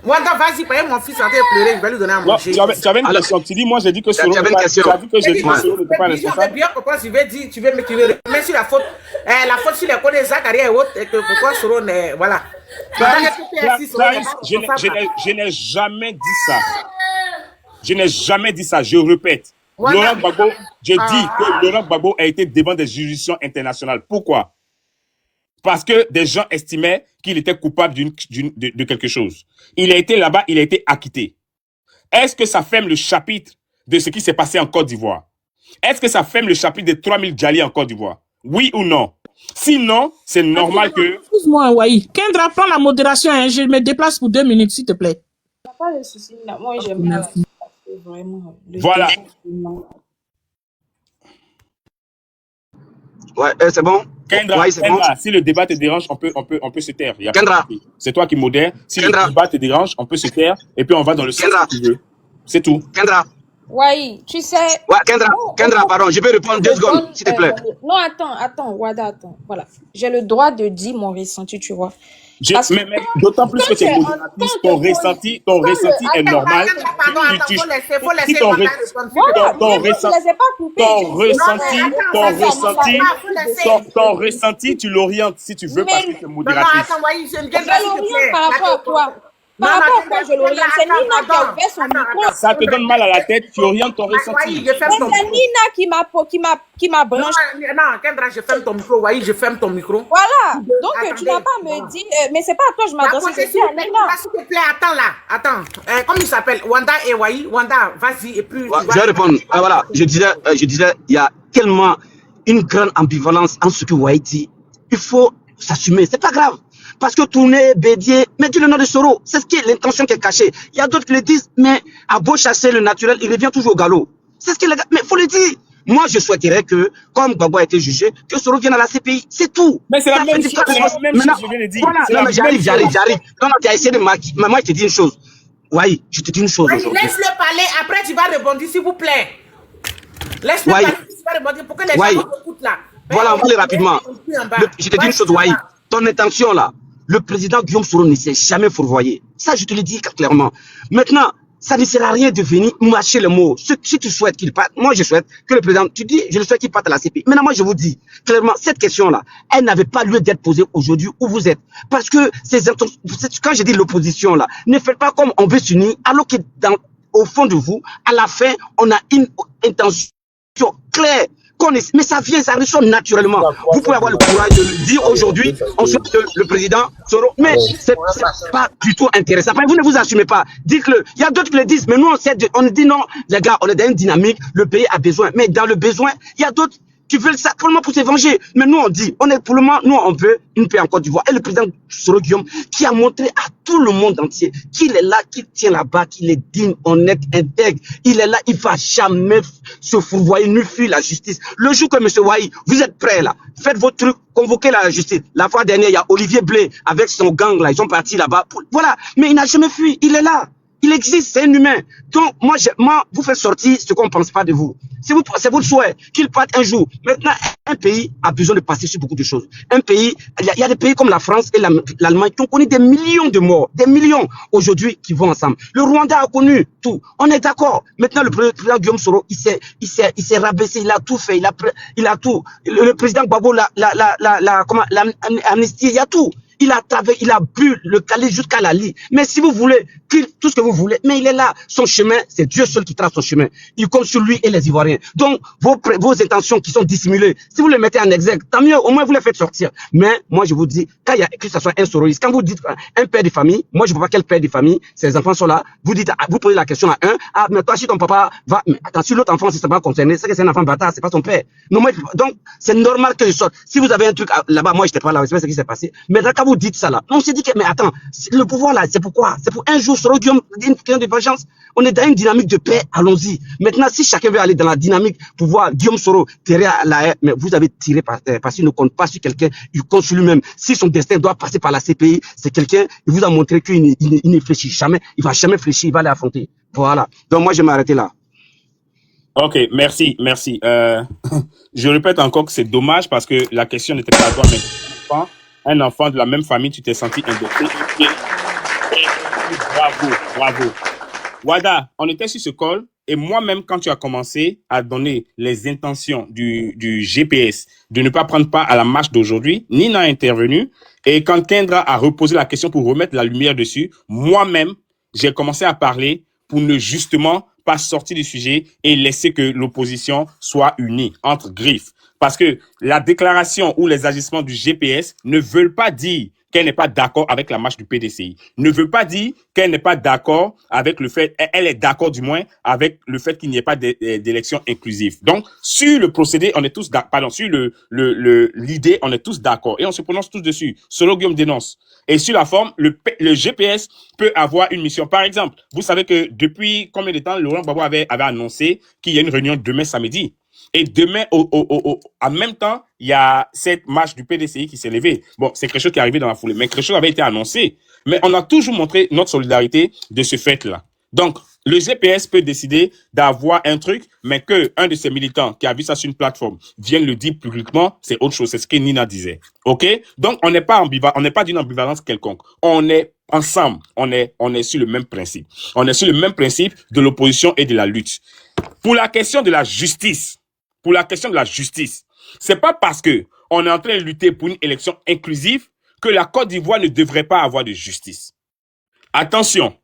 S1: Wanda, vas-y, mon fils est en train de pleurer, je vais lui donner à manger.
S2: Tu avais une question. Tu dis, moi, j'ai dit que Soro n'était pas responsable.
S1: Bien pourquoi tu veux dire, tu veux mais sur la faute sur les codes Zakaria et autres, et que pourquoi Soro n'est, voilà.
S2: Je n'ai jamais dit ça. Je n'ai jamais dit ça, je répète. Laurent Gbagbo, je dis que Laurent Gbagbo a été devant des juridictions internationales. Pourquoi? Parce que des gens estimaient qu'il était coupable de quelque chose. Il a été là-bas, il a été acquitté. Est-ce que ça ferme le chapitre de ce qui s'est passé en Côte d'Ivoire? Est-ce que ça ferme le chapitre des 3000 djalis en Côte d'Ivoire? Oui ou non? Sinon, c'est normal que...
S6: Excuse-moi, Wahi. Kendra, prends la modération. Hein. Je me déplace pour 2 minutes, s'il te plaît.
S5: Pas de souci. Moi, j'aime bien.
S2: Voilà.
S8: Ouais, c'est bon?
S2: Kendra, si le débat te dérange, on peut se taire.
S8: Kendra.
S2: C'est toi qui modère. Si le débat te dérange, on peut se taire et puis on va dans le sens que tu veux. C'est tout.
S8: Kendra.
S5: Oui, tu sais...
S8: Ouais, Kendra, pardon, je peux répondre 2 secondes, s'il te plaît.
S5: Non, attends, Wada, attends. Voilà. J'ai le droit de dire mon ressenti, tu vois.
S2: Mais d'autant plus que tu es modératrice, ton ressenti est normal. Ton ressenti, tu l'orientes si tu veux parce que tu es modératrice.
S5: Je l'oriente par rapport à toi. Par rapport à quoi je l'oriente? C'est Nina qui a ouvert son micro.
S2: Ça te donne mal à la tête, tu orientes ton ressenti.
S5: C'est Nina qui m'a branché.
S1: Non, Kendra, je ferme ton micro. Oui, je ferme ton micro.
S5: Voilà. Donc, tu n'as pas à me dire... Mais c'est pas à toi que je m'adresse, c'est à Nina.
S1: S'il te plaît, attends là. Attends. Comment il s'appelle? Wanda et Wahi. Wanda, vas-y. Et puis...
S8: Je vais répondre. Voilà. Je disais, il y a tellement une grande ambivalence en ce que Wahi dit. Il faut s'assumer. C'est pas grave. parce que tourner, Bédier, mais dis le nom de Soro, c'est ce qui est l'intention qui est cachée. Il y a d'autres qui le disent, mais à beau chasser le naturel, il revient toujours au galop. C'est ce qui est, mais il faut le dire. Moi, je souhaiterais que, comme Gbagbo a été jugé, que Soro vienne à la CPI. C'est tout.
S2: Mais c'est la même chose, je viens de dire.
S8: Voilà, non, mais j'arrive. Non, tu as essayé de marquer. Mais moi, je te dis une chose. Oui, je te dis une chose aujourd'hui.
S1: Laisse-le parler, après tu vas rebondir, s'il vous plaît. Laisse-le parler, tu vas rebondir pour que les gens écoutent là.
S8: Voilà, on va aller rapidement. Je te dis une chose, Waï. Ton intention là, le président Guillaume Soro ne s'est jamais fourvoyé. Ça, je te le dis clairement. Maintenant, ça ne sert à rien de venir mâcher le mot. Si tu souhaites qu'il parte, moi je souhaite que le président, tu dis, je le souhaite qu'il parte à la CPI. Maintenant, moi je vous dis, clairement, cette question-là, elle n'avait pas lieu d'être posée aujourd'hui où vous êtes. Parce que quand je dis l'opposition là, ne faites pas comme on veut s'unir, alors que au fond de vous, à la fin, on a une intention claire. Mais ça vient, ça ressort naturellement. Vous pouvez avoir le courage de le dire aujourd'hui, on souhaite que le président Soro, mais c'est pas du tout intéressant. Vous ne vous assumez pas. Dites-le. Il y a d'autres qui le disent, mais nous on dit non, les gars, on est dans une dynamique, le pays a besoin. Mais dans le besoin, il y a d'autres qui veulent ça pour se venger. Mais nous on dit, pour le moment, nous on veut une paix en Côte d'Ivoire. Et le président Soro Guillaume, qui a montré à tout le monde entier qu'il est là, qu'il tient là-bas, qu'il est digne, honnête, intègre. Il est là, il ne va jamais se fourvoyer, ni fuir la justice. Le jour que M. Wahi, vous êtes prêts là, faites votre truc, convoquez la justice. La fois dernière, il y a Olivier Blé avec son gang là, ils sont partis là-bas. Voilà, mais il n'a jamais fui, il est là. Il existe, c'est un humain. Donc, moi, vous faites sortir ce qu'on ne pense pas de vous. C'est votre souhait qu'il parte un jour. Maintenant, un pays a besoin de passer sur beaucoup de choses. Un pays, il y a des pays comme la France et l'Allemagne qui ont connu des millions de morts, des millions aujourd'hui qui vont ensemble. Le Rwanda a connu tout. On est d'accord. Maintenant, le président Guillaume Soro, il s'est rabaissé, il a tout fait, il a tout. Le président Gbagbo, l'amnistie, il y a tout. Il a bu le calice jusqu'à la lie. Mais si vous voulez, tout ce que vous voulez, mais il est là. Son chemin, c'est Dieu seul qui trace son chemin. Il compte sur lui et les Ivoiriens. Donc, vos intentions qui sont dissimulées, si vous les mettez en exergue, tant mieux, au moins vous les faites sortir. Mais moi, je vous dis, que ce soit un soroïste, quand vous dites un père de famille, moi, je ne vois pas quel père de famille, ses enfants sont là, vous posez la question à un, ah, mais toi, si ton papa va, mais attends, si l'autre enfant, si c'est pas concerné, c'est que c'est un enfant bâtard, c'est pas son père. Non, moi, donc, c'est normal que je sorte. Si vous avez un truc là-bas, moi, je n'étais pas là, je sais pas ce qui s'est passé. Mais quand vous dites ça là, on s'est dit que, mais attends, le pouvoir là, c'est pourquoi? C'est pour un jour, Soro Guillaume, une question de vengeance. On est dans une dynamique de paix, allons-y. Maintenant, si chacun veut aller dans la dynamique pour voir Guillaume Soro tirer à la haie, mais vous avez tiré parce qu'il ne compte pas sur quelqu'un, il compte sur lui-même. Si son destin doit passer par la CPI, c'est quelqu'un, il vous a montré qu'il ne réfléchit jamais, il va jamais réfléchir, il va l'affronter. Voilà. Donc moi, je vais m'arrêter là.
S2: Ok, merci. Je répète encore que c'est dommage parce que la question n'était pas à toi, mais un enfant de la même famille, tu t'es senti indoctriné. Bravo. Wada, on était sur ce call et moi-même, quand tu as commencé à donner les intentions du GPS de ne pas prendre part à la marche d'aujourd'hui, Nina a intervenu et quand Kendra a reposé la question pour remettre la lumière dessus, moi-même, j'ai commencé à parler pour ne justement pas sortir du sujet et laisser que l'opposition soit unie entre griffes. Parce que la déclaration ou les agissements du GPS ne veulent pas dire qu'elle n'est pas d'accord avec la marche du PDCI. Ne veut pas dire qu'elle n'est pas d'accord avec le fait, elle est d'accord du moins avec le fait qu'il n'y ait pas d'élection inclusive. Donc, sur le procédé, on est tous d'accord, pardon, sur l'idée, on est tous d'accord et on se prononce tous dessus. Soro Guillaume dénonce. Et sur la forme, le GPS peut avoir une mission. Par exemple, vous savez que depuis combien de temps Laurent Gbagbo avait annoncé qu'il y a une réunion demain samedi. Et demain, en même temps, il y a cette marche du PDCI qui s'est levée. Bon, c'est quelque chose qui est arrivé dans la foulée, mais quelque chose avait été annoncé. Mais on a toujours montré notre solidarité de ce fait-là. Donc, le GPS peut décider d'avoir un truc, mais qu'un de ses militants qui a vu ça sur une plateforme vienne le dire publiquement, c'est autre chose. C'est ce que Nina disait. OK? Donc, on n'est pas d'une ambivalence quelconque. On est ensemble. On est sur le même principe. On est sur le même principe de l'opposition et de la lutte. Pour la question de la justice, c'est pas parce que on est en train de lutter pour une élection inclusive que la Côte d'Ivoire ne devrait pas avoir de justice. Attention.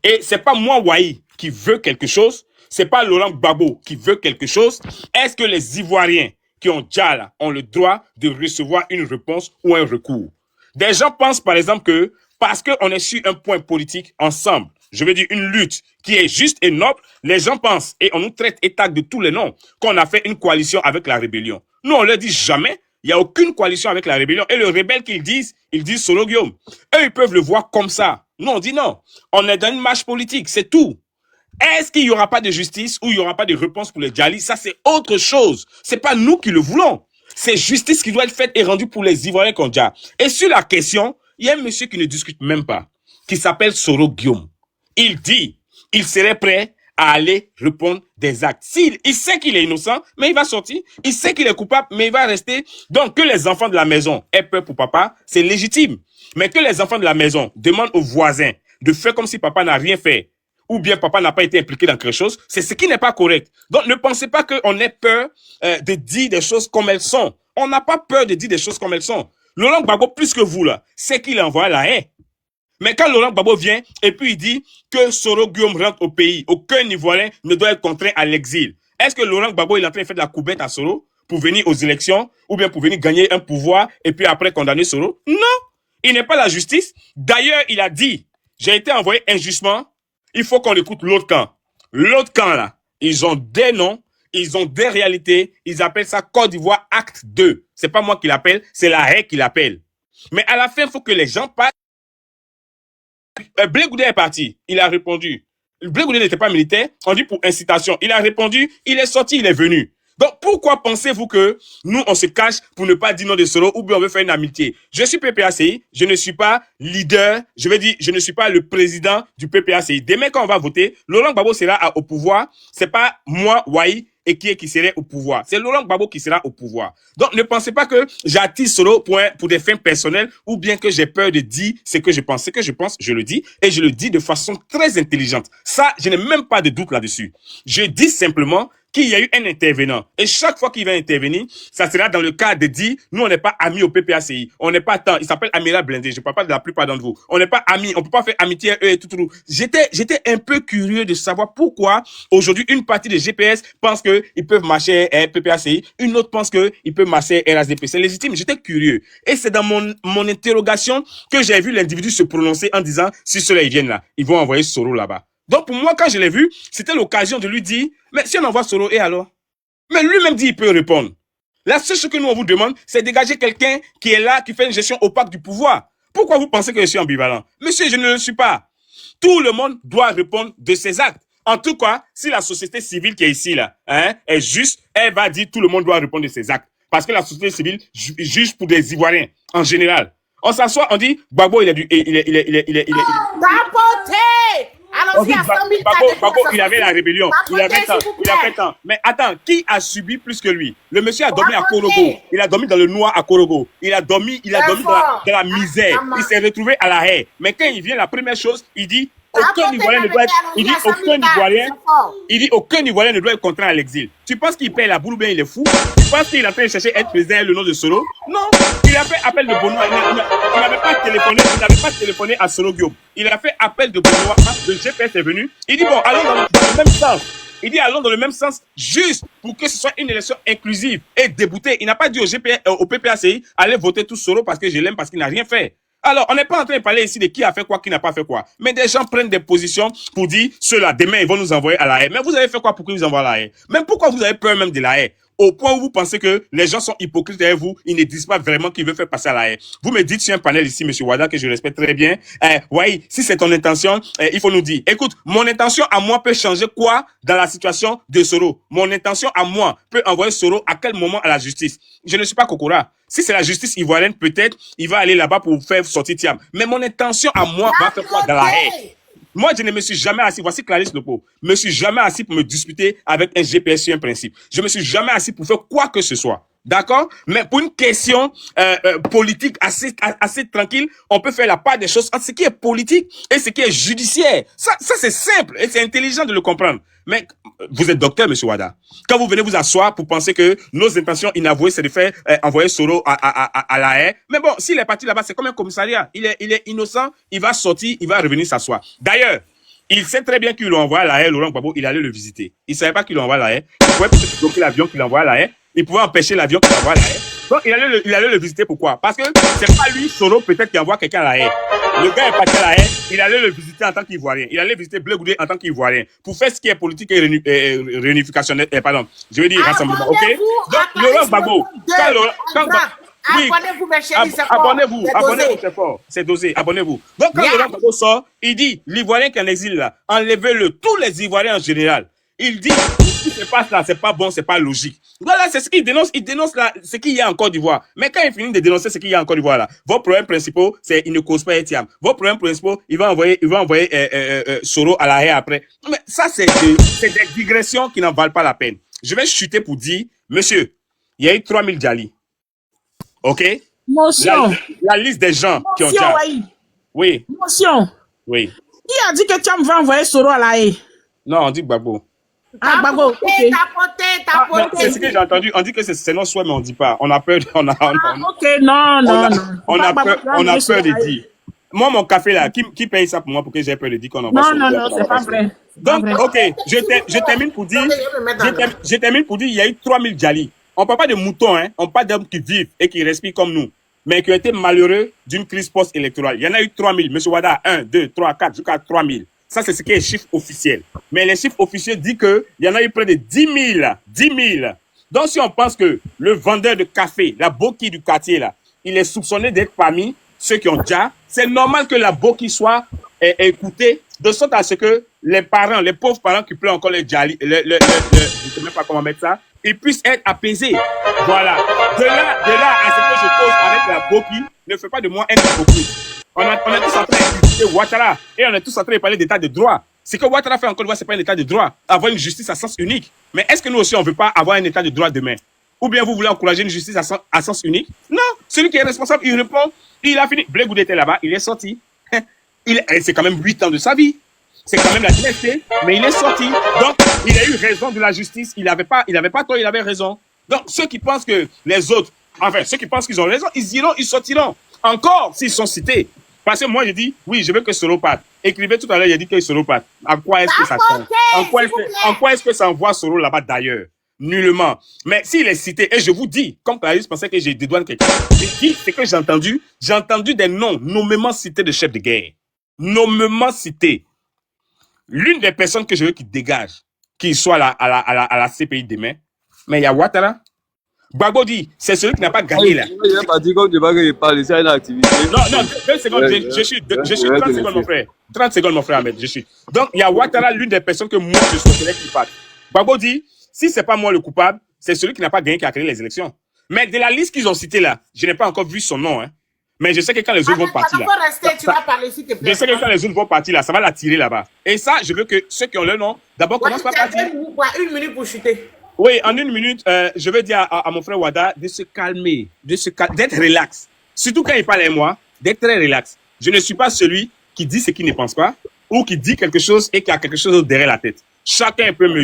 S2: Et c'est pas moi, Wahi, qui veut quelque chose. C'est pas Laurent Gbagbo qui veut quelque chose. Est-ce que les Ivoiriens qui ont Djala ont le droit de recevoir une réponse ou un recours? Des gens pensent, par exemple, que parce qu'on est sur un point politique ensemble, je veux dire une lutte qui est juste et noble, les gens pensent, et on nous traite et tague de tous les noms, qu'on a fait une coalition avec la rébellion. Nous, on leur dit jamais Il n'y a aucune coalition avec la rébellion. Et le rebelle qu'ils disent Soro Guillaume. Eux, ils peuvent le voir comme ça. Nous, on dit non. On est dans une marche politique, c'est tout. Est-ce qu'il n'y aura pas de justice ou il n'y aura pas de réponse pour les Djali? Ça, c'est autre chose. C'est pas nous qui le voulons. C'est justice qui doit être faite et rendue pour les Ivoiriens qu'on a. Et sur la question, il y a un monsieur qui ne discute même pas, qui s'appelle Soro Guillaume. Il dit, il serait prêt à aller répondre des actes. Il sait qu'il est innocent, mais il va sortir. Il sait qu'il est coupable, mais il va rester. Donc, que les enfants de la maison aient peur pour papa, c'est légitime. Mais que les enfants de la maison demandent aux voisins de faire comme si papa n'a rien fait, ou bien papa n'a pas été impliqué dans quelque chose, c'est ce qui n'est pas correct. Donc, ne pensez pas qu'on ait peur de dire des choses comme elles sont. On n'a pas peur de dire des choses comme elles sont. Laurent Gbagbo, plus que vous, là, c'est qu'il envoie la haine. Mais quand Laurent Gbagbo vient et puis il dit que Soro Guillaume rentre au pays, aucun Ivoirien ne doit être contraint à l'exil. Est-ce que Laurent Gbagbo il est en train de faire de la coubette à Soro pour venir aux élections ou bien pour venir gagner un pouvoir et puis après condamner Soro? Non, il n'est pas la justice. D'ailleurs, il a dit, j'ai été envoyé injustement, il faut qu'on écoute l'autre camp. L'autre camp là, ils ont des noms, ils ont des réalités, ils appellent ça Côte d'Ivoire acte 2. C'est pas moi qui l'appelle, c'est la règle qui l'appelle. Mais à la fin, il faut que les gens parlent. Blé Goudé est parti. Il a répondu. Blé Goudé n'était pas militaire. On dit pour incitation. Il a répondu. Il est sorti. Il est venu. Donc, pourquoi pensez-vous que nous, on se cache pour ne pas dire non de Soro ou bien on veut faire une amitié? Je suis PPACI. Je ne suis pas leader. Je veux dire, je ne suis pas le président du PPACI. Demain, quand on va voter, Laurent Gbagbo sera au pouvoir. C'est pas moi, Wai, et qui serait au pouvoir. C'est Laurent Gbagbo qui sera au pouvoir. Donc, ne pensez pas que j'attise Soro pour des fins personnelles ou bien que j'ai peur de dire ce que je pense. Ce que je pense, je le dis et je le dis de façon très intelligente. Ça, je n'ai même pas de doute là-dessus. Je dis simplement qu'il y a eu un intervenant. Et chaque fois qu'il va intervenir, ça sera dans le cadre de dire, nous, on n'est pas amis au PPACI. On n'est pas tant. Il s'appelle Amiral Blindé. Je ne parle pas de la plupart d'entre vous. On n'est pas amis. On peut pas faire amitié eux et tout. J'étais un peu curieux de savoir pourquoi aujourd'hui une partie des GPS pense qu'ils peuvent marcher PPACI. Une autre pense qu'ils peuvent marcher RASDP. C'est légitime. J'étais curieux. Et c'est dans mon interrogation que j'ai vu l'individu se prononcer en disant, si ceux-là, ils viennent là, ils vont envoyer Soro là-bas. Donc, pour moi, quand je l'ai vu, c'était l'occasion de lui dire, mais si on envoie Soro, et alors? Mais lui-même dit, il peut répondre. La seule chose que nous, on vous demande, c'est de dégager quelqu'un qui est là, qui fait une gestion opaque du pouvoir. Pourquoi vous pensez que je suis ambivalent? Monsieur, je ne le suis pas. Tout le monde doit répondre de ses actes. En tout cas, si la société civile qui est ici, là, est juste, elle va dire tout le monde doit répondre de ses actes. Parce que la société civile juge pour des Ivoiriens, en général. On s'assoit, on dit, Gbagbo, il est
S1: Tapoté!
S2: On dit, Gbagbo, il avait la rébellion. Il avait tant. Mais attends, qui a subi plus que lui? Le monsieur a dormi à Korogo. Il a dormi dans le noir à Korogo. Il a dormi dans la misère. Il s'est retrouvé à la haie. Mais quand il vient, la première chose, il dit, aucun Ivoirien ne doit être, aucun Ivoirien ne doit être contraint à l'exil. Tu penses qu'il paye la boule ou bien il est fou? Tu penses qu'il a fait chercher être président le nom de Soro? Non. Il a fait appel de Benoît. Il n'avait pas téléphoné à Soro Guillaume. Il a fait appel de Benoît. Le GPS est venu. Il dit bon, allons dans le même sens. Il dit allons dans le même sens juste pour que ce soit une élection inclusive et déboutée. Il n'a pas dit au PPACI, allez voter tout Soro parce que je l'aime parce qu'il n'a rien fait. Alors, on n'est pas en train de parler ici de qui a fait quoi, qui n'a pas fait quoi. Mais des gens prennent des positions pour dire, ceux-là, demain, ils vont nous envoyer à la haie. Mais vous avez fait quoi pour qu'ils nous envoient à la haie? Même pourquoi vous avez peur même de la haie? Au point où vous pensez que les gens sont hypocrites derrière vous, ils ne disent pas vraiment qu'ils veulent faire passer à la haie. Vous me dites sur un panel ici, monsieur Wada, que je respecte très bien, ouais, si c'est ton intention, il faut nous dire, écoute, mon intention à moi peut changer quoi dans la situation de Soro? Mon intention à moi peut envoyer Soro à quel moment à la justice? Je ne suis pas Kokora. Si c'est la justice ivoirienne, peut-être, il va aller là-bas pour faire sortir Thiam. Mais mon intention à moi va faire quoi dans la haie? Moi, je ne me suis jamais assis, voici Clarisse Lopo, me suis jamais assis pour me disputer avec un GPS sur un principe. Je me suis jamais assis pour faire quoi que ce soit. D'accord? Mais pour une question politique assez tranquille, on peut faire la part des choses entre ce qui est politique et ce qui est judiciaire. Ça c'est simple et c'est intelligent de le comprendre. Mais vous êtes docteur, monsieur Wada. Quand vous venez vous asseoir pour penser que nos intentions inavouées, c'est de faire envoyer Soro à la haie. Mais bon, s'il est parti là-bas, c'est comme un commissariat. Il est innocent, il va sortir, il va revenir s'asseoir. D'ailleurs, il sait très bien qu'il l'envoie à la haie, Laurent Gbagbo, il allait le visiter. Il savait pas qu'il l'envoie à la haie. Il pouvait peut-être bloquer l'avion qu'il envoie à la haie. Il pouvait empêcher l'avion qui envoie à la haie. Donc, il allait le visiter. Pourquoi? Parce que c'est pas lui, Soro, peut-être, qui envoie quelqu'un à la haie. Le gars est parti à la haie, il allait le visiter en tant qu'Ivoirien. Il allait visiter Blé Goudé en tant qu'Ivoirien. Pour faire ce qui est politique et réunificationnel, pardon, je veux dire rassemblement, ok? Donc, Laurent Gbagbo, oui,
S1: abonnez-vous, mes chéris, c'est fort.
S2: Abonnez-vous, c'est fort. C'est dosé, abonnez-vous. Donc, quand Laurent Gbagbo sort, il dit, l'Ivoirien qui est en exil là, enlevez-le, tous les Ivoiriens en général. Il dit, ce qui se passe là, c'est pas bon, c'est pas logique. Voilà, c'est ce qu'il dénonce. Il dénonce là, ce qu'il y a en Côte d'Ivoire. Mais quand il finit de dénoncer ce qu'il y a en Côte d'Ivoire là, vos problèmes principaux, c'est il ne cause pas Etiam. Vos problèmes principaux, il va envoyer Soro à la haie après. Mais ça, c'est des digressions qui n'en valent pas la peine. Je vais chuter pour dire, monsieur, il y a eu 3000 Djali. OK?
S6: Motion.
S2: La liste des gens qui ont déjà. Oui.
S6: Motion.
S2: Oui.
S6: Qui a dit que Tiam va envoyer Soro à la haie?
S2: Non, on dit Gbagbo.
S6: Ah, Gbagbo, ok.
S1: Tapoté.
S2: C'est ce que j'ai entendu. On dit que c'est notre souhait, mais on ne dit pas. On a peur.
S6: Ok, non.
S2: On a peur de dire. Moi, mon café là, qui paye ça pour moi pour que j'ai peur de dire qu'on envoie Soro?
S6: Non, c'est pas vrai.
S2: Donc, ok, je termine pour dire, il y a eu 3000 Djali. On ne parle pas de moutons, hein. On parle d'hommes qui vivent et qui respirent comme nous, mais qui ont été malheureux d'une crise post-électorale. Il y en a eu 3000. Monsieur Wada, 1, 2, 3, 4, jusqu'à 3000. Ça, c'est ce qui est chiffre officiel. Mais les chiffres officiels disent qu'il y en a eu près de 10 000. 10 000. Donc, si on pense que le vendeur de café, la boquille du quartier, là, il est soupçonné d'être parmi ceux qui ont déjà, c'est normal que la boquille soit écoutée, de sorte à ce que les parents, les pauvres parents qui pleurent encore les Djali, je ne sais même pas comment mettre ça, ils puissent être apaisés. Voilà. De là à ce que je cause avec la boquille, ne fait pas de moi un hypocrite. On est tous en train d'écouter Ouattara et on est tous en train de parler d'état de droit. Ce que Ouattara fait en Côte d'Ivoire, c'est pas un état de droit. Avoir une justice à sens unique. Mais est-ce que nous aussi, on veut pas avoir un état de droit demain? Ou bien vous voulez encourager une justice à sens unique? Non. Celui qui est responsable, il répond. Il a fini. Blé Goudé était là-bas, il est sorti. C'est quand même 8 ans de sa vie. C'est quand même la dynastie, mais il est sorti. Donc, il a eu raison de la justice. Il avait pas tort, il avait raison. Donc, ceux qui pensent que les autres, enfin, ceux qui pensent qu'ils ont raison, ils iront, ils sortiront. Encore, s'ils sont cités. Parce que moi, j'ai dit, oui, je veux que Soro parte. Écrivez tout à l'heure, il a dit que Soro parte. En quoi est-ce que ça change? En quoi est-ce que ça envoie Soro là-bas d'ailleurs? Nullement. Mais s'il est cité, et je vous dis, comme Clarisse pensait que j'ai dédouane quelqu'un, j'ai dit ce que j'ai entendu des noms nommément cités de chefs de guerre. Nommément cités. L'une des personnes que je veux qu'il dégage, qu'il soit à la CPI demain, mais il y a Ouattara. Gbagbo dit, c'est celui qui n'a pas gagné là.
S11: Il n'a pas dit comme tu vas que je parle, c'est une activité.
S2: Non, 2 secondes, je suis 30 secondes mon frère. 30 secondes mon frère Ahmed, je suis. Donc il y a Ouattara, l'une des personnes que moi je souhaiterais qu'il parte. Gbagbo dit, si c'est pas moi le coupable, c'est celui qui n'a pas gagné qui a créé les élections. Mais de la liste qu'ils ont citée là, je n'ai pas encore vu son nom, hein. Mais je sais que quand les autres vont partir là, je sais que quand les autres vont partir là, ça va l'attirer là-bas. Et ça, je veux que ceux qui ont le nom, d'abord commencent par partir.
S1: Une minute pour chuter.
S2: Oui, en 1 minute, je vais dire à mon frère Wada de se calmer, d'être relax. Surtout quand il parle à moi, d'être très relax. Je ne suis pas celui qui dit ce qu'il ne pense pas ou qui dit quelque chose et qui a quelque chose derrière la tête. Chacun peut me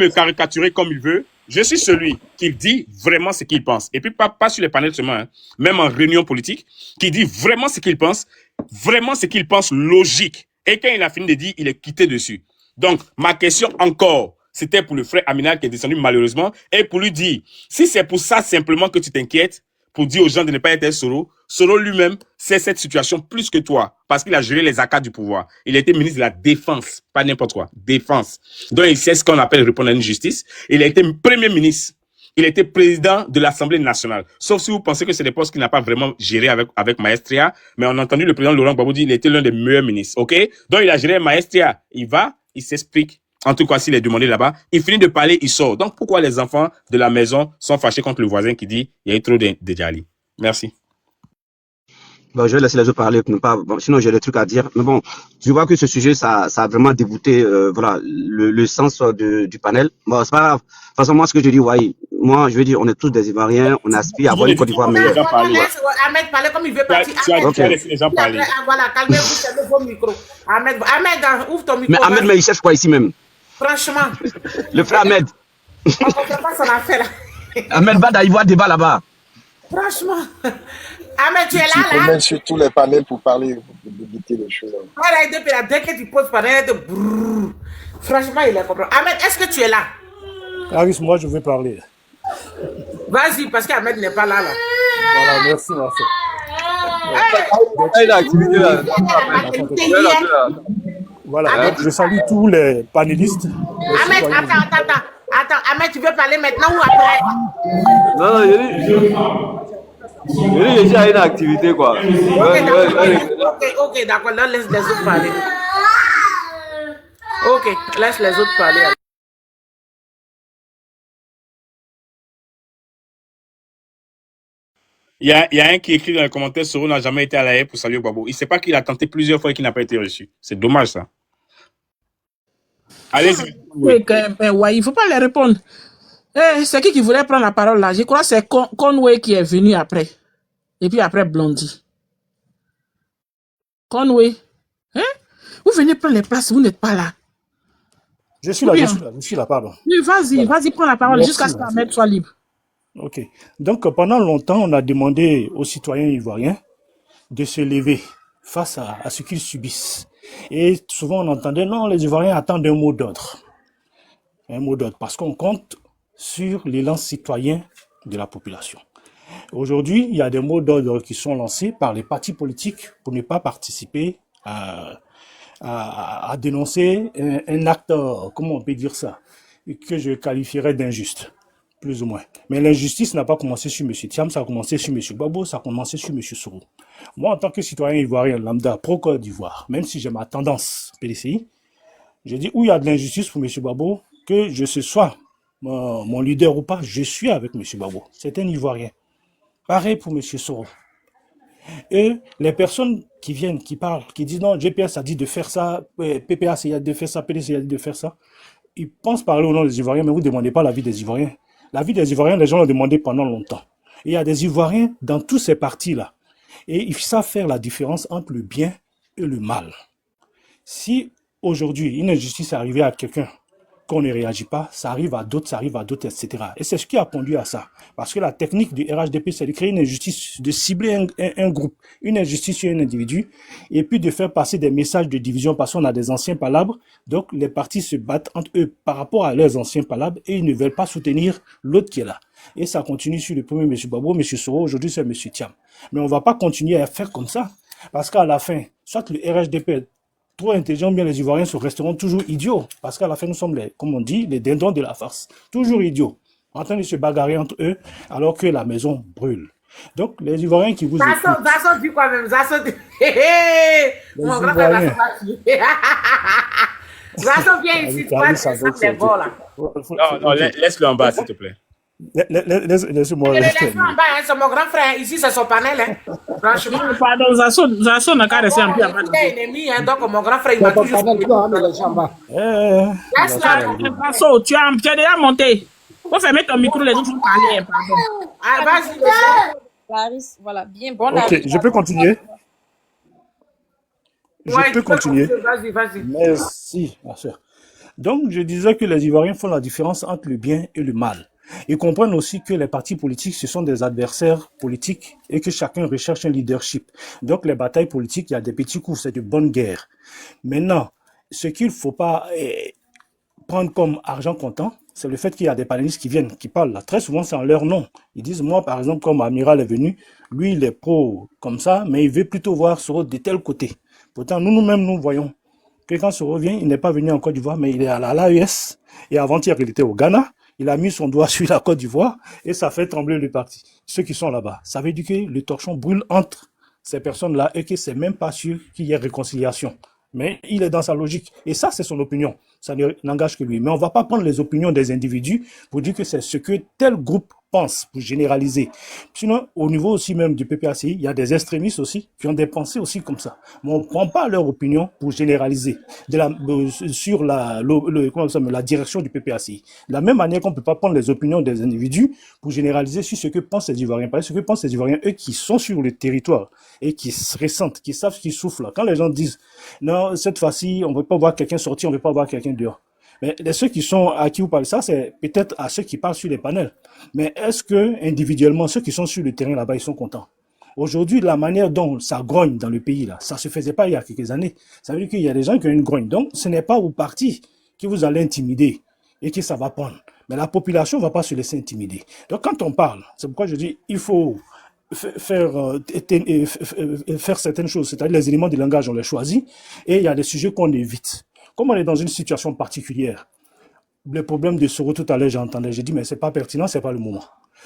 S2: caricaturer comme il veut. Je suis celui qui dit vraiment ce qu'il pense. Et puis, pas sur les panels seulement, hein, même en réunion politique, qui dit vraiment ce qu'il pense logique. Et quand il a fini de dire, il est quitté dessus. Donc, ma question encore, c'était pour le frère Aminal qui est descendu malheureusement, et pour lui dire, si c'est pour ça simplement que tu t'inquiètes, pour dire aux gens de ne pas être Soro, Soro lui-même sait cette situation plus que toi, parce qu'il a géré les ACA du pouvoir. Il a été ministre de la Défense, pas n'importe quoi, Défense. Donc il sait ce qu'on appelle répondre à une justice. Il a été Premier ministre. Il a été président de l'Assemblée nationale. Sauf si vous pensez que c'est des postes qu'il n'a pas vraiment géré avec Maestria, mais on a entendu le président Laurent Gbagbo dire qu'il était l'un des meilleurs ministres, ok? Donc il a géré Maestria. Il s'explique. En tout cas, s'il est demandé là-bas, il finit de parler, il sort. Donc, pourquoi les enfants de la maison sont fâchés contre le voisin qui dit il y a eu trop de Djali? Merci.
S8: Bon, je vais laisser les autres parler, sinon j'ai des trucs à dire. Mais bon, je vois que ce sujet, ça a vraiment dégoûté le sens du panel. Bon, c'est pas grave. De toute façon, moi, ce que je dis, ouais, moi, je veux dire, on est tous des Ivoiriens, on aspire à avoir une Côte d'Ivoire meilleure.
S1: Ahmed parler comme il veut partir.
S2: Tu as laissé les gens parler.
S1: Voilà, calmez-vous, fermez vos micros. Ahmed, ouvre ton micro.
S8: Mais Ahmed, il cherche quoi ici même?
S1: Franchement.
S8: Le frère Ahmed.
S1: On ne comprend pas son affaire.
S8: Ahmed Bada, il voit débat là-bas.
S1: Franchement. Ahmed, tu es là,
S4: là. Je mets sur tous les panels pour parler, pour éviter les choses.
S1: Voilà, dès que tu poses panel, franchement, il est compris. Ahmed, est-ce que tu es là?
S3: Clarisse, moi, je veux parler.
S1: Vas-y, parce qu'Ahmed n'est pas là.
S3: Voilà, merci, ma soeur.
S11: une activité là.
S3: Voilà, donc je salue tous les panélistes.
S1: Ahmed, attends, Ahmed, tu veux parler maintenant ou après?
S11: Non, je dis à une activité quoi.
S1: Ok, d'accord, là, laisse les autres parler. Ok, laisse les autres parler.
S2: Il y a un qui écrit dans les commentaires, Soro n'a jamais été à la haie pour saluer Gbagbo. Il ne sait pas qu'il a tenté plusieurs fois et qu'il n'a pas été reçu. C'est dommage ça. Allez-y.
S6: Ouais, il ne faut pas les répondre. C'est qui voulait prendre la parole là? Je crois que c'est Conway qui est venu après. Et puis après Blondie. Conway. Hein? Vous venez prendre les places, vous n'êtes pas là.
S3: Je suis là, pardon.
S6: Oui, vas-y, prends la parole jusqu'à ce qu'Ahmed soit libre.
S3: Ok. Donc, pendant longtemps, on a demandé aux citoyens ivoiriens de se lever face à ce qu'ils subissent. Et souvent, on entendait, non, les Ivoiriens attendent un mot d'ordre. Un mot d'ordre, parce qu'on compte sur l'élan citoyen de la population. Aujourd'hui, il y a des mots d'ordre qui sont lancés par les partis politiques pour ne pas participer à dénoncer un acte, comment on peut dire ça, que je qualifierais d'injuste, plus ou moins. Mais l'injustice n'a pas commencé sur M. Thiam, ça a commencé sur M. Gbagbo, ça a commencé sur M. Soro. Moi, en tant que citoyen ivoirien lambda, pro-Côte d'Ivoire, même si j'ai ma tendance PDCI, je dis où il y a de l'injustice pour M. Gbagbo, que je sois mon leader ou pas, je suis avec M. Gbagbo. C'est un Ivoirien. Pareil pour M. Soro. Et les personnes qui viennent, qui parlent, qui disent non, GPS a dit de faire ça, PPAC a dit de faire ça, PDC a dit de faire ça, ils pensent parler au nom des Ivoiriens, mais vous ne demandez pas l'avis des Ivoiriens. L'avis des Ivoiriens, les gens l'ont demandé pendant longtemps. Et il y a des Ivoiriens dans tous ces partis-là. Et ils savent faire la différence entre le bien et le mal. Si aujourd'hui une injustice est arrivée à quelqu'un, qu'on ne réagit pas, ça arrive à d'autres, etc. Et c'est ce qui a conduit à ça. Parce que la technique du RHDP, c'est de créer une injustice, de cibler un groupe, une injustice sur un individu, et puis de faire passer des messages de division parce qu'on a des anciens palabres. Donc, les partis se battent entre eux par rapport à leurs anciens palabres et ils ne veulent pas soutenir l'autre qui est là. Et ça continue sur le premier M. Gbagbo, M. Soro, aujourd'hui c'est M. Thiam. Mais on ne va pas continuer à faire comme ça. Parce qu'à la fin, soit le RHDP trop intelligents, bien les Ivoiriens resteront toujours idiots. Parce qu'à la fin, nous sommes, comme on dit, les dindons de la farce. Toujours idiots. En train de se bagarrer entre eux, alors que la maison brûle. Donc, les Ivoiriens qui vous écoutent...
S1: Zasson dit quoi même? Zasson dit... Mon grand frère Zasson vient ici, tu vois, c'est les bords là.
S2: Non, laisse-le en bas, s'il te plaît.
S3: Laisse-moi.
S1: C'est mon grand frère, ici c'est son panel. Hein. Franchement.
S6: Pardon, Zasson n'a qu'à rester un peu à bas.
S1: Il est ennemi, hein, donc mon grand frère il m'a toujours.
S6: Zasson, tu as déjà monté. Faut fermer ton micro, les autres vont parler. Pardon.
S1: Ah, vas-y.
S5: Clarisse, voilà, bien bon.
S3: Ok, je peux continuer.
S1: Je
S3: peux continuer.
S1: Vas-y.
S3: Merci, ma soeur. Donc, je disais que les Ivoiriens font la différence entre le bien et le mal. Ils comprennent aussi que les partis politiques, ce sont des adversaires politiques et que chacun recherche un leadership. Donc, les batailles politiques, il y a des petits coups, c'est de bonne guerre. Maintenant, ce qu'il ne faut pas prendre comme argent comptant, c'est le fait qu'il y a des panélistes qui viennent, qui parlent là. Très souvent, c'est en leur nom. Ils disent, moi, par exemple, comme Amiral est venu, lui, il est pro comme ça, mais il veut plutôt voir Soro de tel côté. Pourtant, nous-mêmes, nous voyons que quand Soro vient, il n'est pas venu en Côte d'Ivoire, mais il est à l'AES. Et avant-hier, il était au Ghana. Il a mis son doigt sur la Côte d'Ivoire et ça fait trembler le parti. Ceux qui sont là-bas, ça veut dire que le torchon brûle entre ces personnes-là et que c'est même pas sûr qu'il y ait réconciliation. Mais il est dans sa logique. Et ça, c'est son opinion. Ça n'engage que lui. Mais on ne va pas prendre les opinions des individus pour dire que c'est ce que tel groupe pense, pour généraliser. Sinon, au niveau aussi même du PPACI, il y a des extrémistes aussi qui ont des pensées aussi comme ça. Mais on ne prend pas leur opinion pour généraliser sur la direction du PPACI. De la même manière qu'on ne peut pas prendre les opinions des individus pour généraliser sur ce que pensent les Ivoiriens. Parce que ce que pensent les Ivoiriens, eux qui sont sur le territoire et qui se ressentent, qui savent ce qu'ils souffrent là. Quand les gens disent, non, cette fois-ci, on ne veut pas voir quelqu'un sortir, on ne veut pas voir quelqu'un dehors. Mais ceux qui sont à qui vous parlez, ça c'est peut-être à ceux qui parlent sur les panels. Mais est-ce que individuellement, ceux qui sont sur le terrain là-bas, ils sont contents? Aujourd'hui, la manière dont ça grogne dans le pays là, ça se faisait pas il y a quelques années. Ça veut dire qu'il y a des gens qui ont une grogne. Donc, ce n'est pas au parti que vous allez intimider et que ça va prendre. Mais la population ne va pas se laisser intimider. Donc, quand on parle, c'est pourquoi je dis, il faut faire certaines choses, c'est-à-dire les éléments du langage, on les choisit, et il y a des sujets qu'on évite. Comme on est dans une situation particulière, le problème de Soro, tout à l'heure, j'entendais, j'ai dit, mais c'est pas pertinent, c'est pas le moment.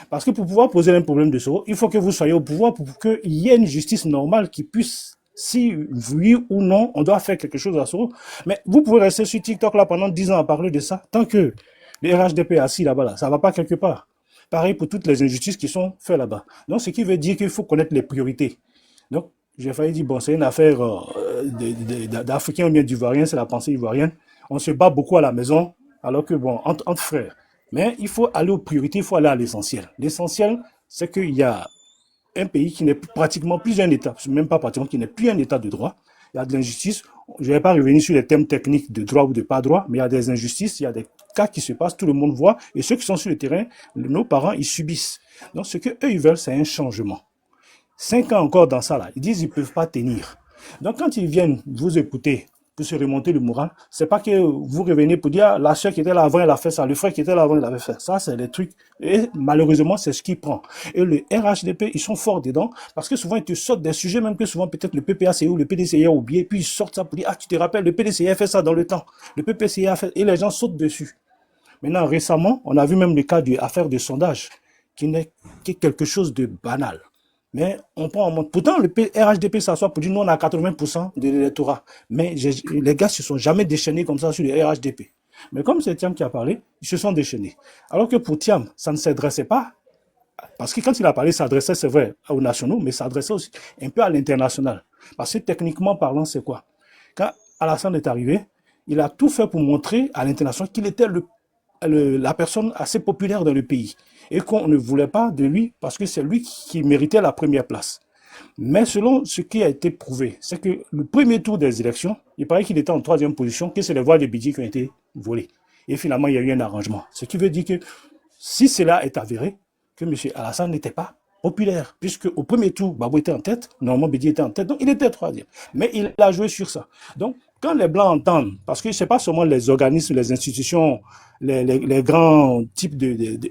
S3: Parce que pour pouvoir poser un problème de Soro, il faut que vous soyez au pouvoir pour qu'il y ait une justice normale qui puisse, si oui ou non, on doit faire quelque chose à Soro. Mais vous pouvez rester sur TikTok là pendant 10 ans à parler de ça, tant que le RHDP est assis là-bas, là, ça va pas quelque part. Pareil pour toutes les injustices qui sont faites là-bas. Donc, ce qui veut dire qu'il faut connaître les priorités. Donc, j'ai failli dire, bon, c'est une affaire d'Africains ou bien d'Ivoiriens, c'est la pensée ivoirienne. On se bat beaucoup à la maison, alors que, bon, entre frères. Mais il faut aller aux priorités, il faut aller à l'essentiel. L'essentiel, c'est qu'il y a un pays qui n'est pratiquement plus un État, même pas pratiquement, qui n'est plus un État de droit. Il y a de l'injustice. Je ne vais pas revenir sur les thèmes techniques de droit ou de pas droit, mais il y a des injustices, il y a des cas qui se passent, tout le monde voit, et ceux qui sont sur le terrain, nos parents, ils subissent. Donc, ce qu'eux, ils veulent, c'est un changement. 5 ans encore dans ça, là, ils disent qu'ils ne peuvent pas tenir. Donc, quand ils viennent vous écouter pour se remonter le moral, c'est pas que vous revenez pour dire, la soeur qui était là avant, elle a fait ça, le frère qui était là avant, il avait fait ça. Ça, c'est des trucs. Et malheureusement, c'est ce qui prend. Et le RHDP, ils sont forts dedans, parce que souvent, ils te sortent des sujets, même que souvent, peut-être le PPACI ou le PDCI a oublié, puis ils sortent ça pour dire, ah, tu te rappelles, le PDCI a fait ça dans le temps. Le PPCI a fait, et les gens sautent dessus. Maintenant, récemment, on a vu même le cas de l'affaire de sondage, qui n'est que quelque chose de banal. Mais on prend en compte. Pourtant, le RHDP s'assoit pour dire nous, on a 80% de l'électorat. Mais les gars ne se sont jamais déchaînés comme ça sur le RHDP. Mais comme c'est Thiam qui a parlé, ils se sont déchaînés. Alors que pour Thiam, ça ne s'adressait pas. Parce que quand il a parlé, ça s'adressait, c'est vrai, aux nationaux, mais ça s'adressait aussi un peu à l'international. Parce que techniquement parlant, c'est quoi? Quand Alassane est arrivé, il a tout fait pour montrer à l'international qu'il était la personne assez populaire dans le pays et qu'on ne voulait pas de lui parce que c'est lui qui méritait la première place. Mais selon ce qui a été prouvé, c'est que le premier tour des élections, il paraît qu'il était en 3e position, que c'est les voix de Bidji qui ont été volées. Et finalement, il y a eu un arrangement. Ce qui veut dire que si cela est avéré, que M. Alassane n'était pas populaire, puisque au premier tour, Babou était en tête, normalement Bidji était en tête, donc il était 3e. Mais il a joué sur ça. Donc, quand les Blancs entendent, parce que ce n'est pas seulement les organismes, les institutions, les grands types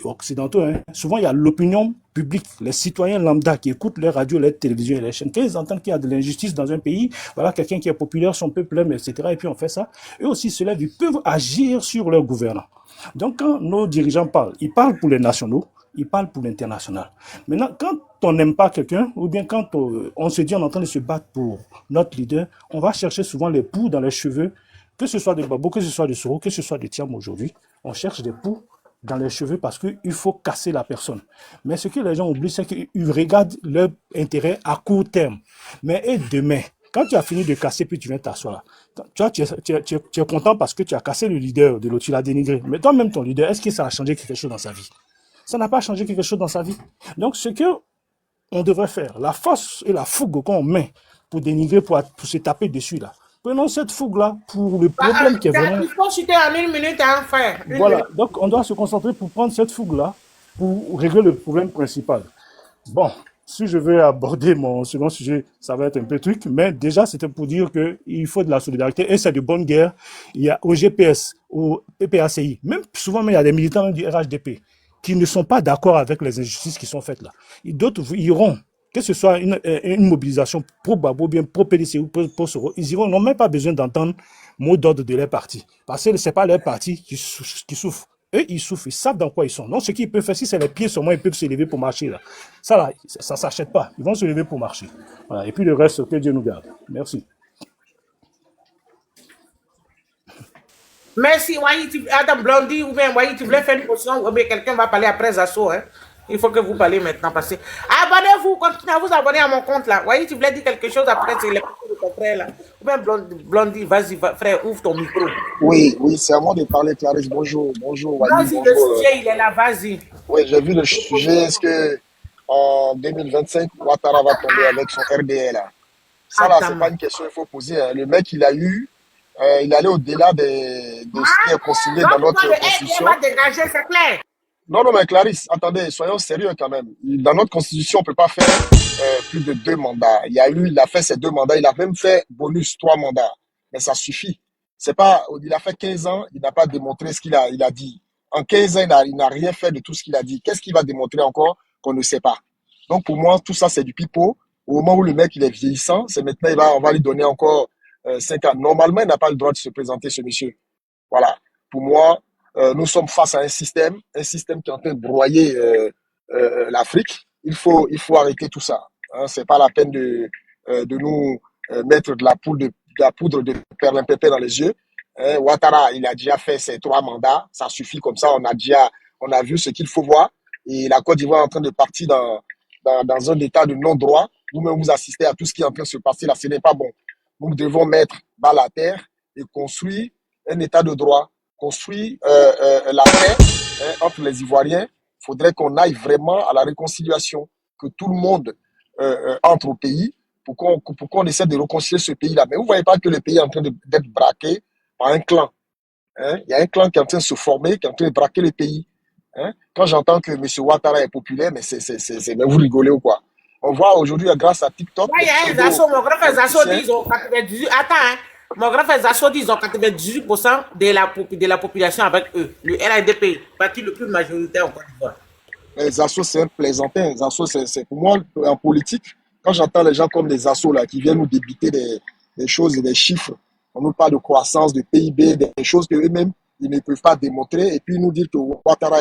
S3: occidentaux, hein, souvent il y a l'opinion publique, les citoyens lambda qui écoutent les radios, les télévisions et les chaînes. Quand ils entendent qu'il y a de l'injustice dans un pays, voilà, quelqu'un qui est populaire, son peuple aime, etc., et puis on fait ça, eux aussi se lèvent, ils peuvent agir sur leurs gouvernants. Donc quand nos dirigeants parlent, ils parlent pour les nationaux, ils parlent pour l'international. Maintenant, quand on n'aime pas quelqu'un, ou bien quand on se dit on est en train de se battre pour notre leader, on va chercher souvent les poux dans les cheveux, que ce soit de Babou, que ce soit de Soro, que ce soit de Thiam aujourd'hui. On cherche des poux dans les cheveux parce qu'il faut casser la personne. Mais ce que les gens oublient, c'est qu'ils regardent leur intérêt à court terme. Mais et demain, quand tu as fini de casser, puis tu viens t'asseoir là, tu es content parce que tu as cassé le leader de l'autre, tu l'as dénigré. Mais toi-même, ton leader, est-ce que ça a changé quelque chose dans sa vie? Ça n'a pas changé quelque chose dans sa vie. Donc, ce qu'on devrait faire, la force et la fougue qu'on met pour dénigrer, pour se taper dessus, là, prenons cette fougue-là pour le problème qui est vraiment...
S1: Il faut chuter en 1 minute, hein, frère.
S3: Voilà, donc on doit se concentrer pour prendre cette fougue-là pour régler le problème principal. Bon, si je veux aborder mon second sujet, ça va être un peu truc, mais déjà, c'était pour dire qu'il faut de la solidarité et c'est de bonne guerre. Il y a au GPS, au PPACI, même souvent, il y a des militants du RHDP qui ne sont pas d'accord avec les injustices qui sont faites là. D'autres iront, que ce soit une mobilisation pro Babou, bien pro PDC ou pro Soro, ils iront, n'ont même pas besoin d'entendre mot d'ordre de leur parti. Parce que ce n'est pas leur parti qui souffre. Eux, ils souffrent, ils savent dans quoi ils sont. Donc, ce qu'ils peuvent faire, si c'est les pieds seulement, ils peuvent se lever pour marcher là. Ça là, ça ne s'achète pas. Ils vont se lever pour marcher. Voilà. Et puis le reste, que Dieu nous garde. Merci.
S1: Merci, Adam Blondie, ou bien tu voulais faire une question, ou bien quelqu'un va parler après Zasso, hein. Il faut que vous parlez maintenant, parce que abonnez-vous, continuez à vous abonner à mon compte là. Voyez, tu voulais dire quelque chose après, c'est les de ton frère là. Ou bien Blondie, vas-y, frère, ouvre ton micro.
S12: Oui, c'est à moi de parler, Clarisse. Bonjour,
S1: Vas-y, le sujet, il est là, vas-y.
S12: Oui, j'ai vu le sujet, est-ce que en 2025, Ouattara va tomber avec son RDA là? Ça là, c'est pas une question qu'il faut poser. Hein. Le mec, il est allé au-delà de ce qui est consigné dans notre constitution.
S1: Va dégager, c'est clair.
S12: Non, mais Clarisse, attendez, soyons sérieux quand même. Dans notre constitution, on ne peut pas faire plus de 2 mandats. Il a fait ses 2 mandats, il a même fait bonus 3 mandats. Mais ça suffit. C'est pas, il a fait 15 ans, il n'a pas démontré ce qu'il a dit. En 15 ans, il n'a rien fait de tout ce qu'il a dit. Qu'est-ce qu'il va démontrer encore qu'on ne sait pas? Donc pour moi, tout ça, c'est du pipeau. Au moment où le mec, il est vieillissant, c'est maintenant, on va lui donner encore 5 ans. Normalement, il n'a pas le droit de se présenter, ce monsieur. Voilà. Pour moi, nous sommes face à un système qui est en train de broyer l'Afrique. Il faut arrêter tout ça. Hein. C'est pas la peine de nous mettre de la poudre de perlimpinpin dans les yeux. Hein. Ouattara, il a déjà fait ses 3 mandats. Ça suffit comme ça. On a vu ce qu'il faut voir. Et la Côte d'Ivoire est en train de partir dans un état de non-droit. Vous-même, vous assistez à tout ce qui est en train de se passer là. Ce n'est pas bon. Nous devons mettre balle à terre et construire un état de droit, construire la paix entre les Ivoiriens. Il faudrait qu'on aille vraiment à la réconciliation, que tout le monde entre au pays pour qu'on essaie de réconcilier ce pays-là. Mais vous ne voyez pas que le pays est en train d'être braqué par un clan. Hein? Il y a un clan qui est en train de se former, qui est en train de braquer le pays. Hein? Quand j'entends que M. Ouattara est populaire, mais mais vous rigolez ou quoi? On voit aujourd'hui, grâce à TikTok...
S1: Il y a un Zasso, mon grand frère Zasso dit, ils ont 98... Attends, hein. Mon grand frère Zasso dit, ils ont 98% de la population avec eux. Le RADP, parti le plus majoritaire en Côte d'Ivoire.
S12: Zasso, c'est un plaisantin. Zasso, c'est pour moi, en politique, quand j'entends les gens comme les Zasso là, qui viennent nous débiter des choses et des chiffres, on nous parle de croissance, de PIB, des choses qu'eux-mêmes, ils ne peuvent pas démontrer, et puis nous dire que Ouattara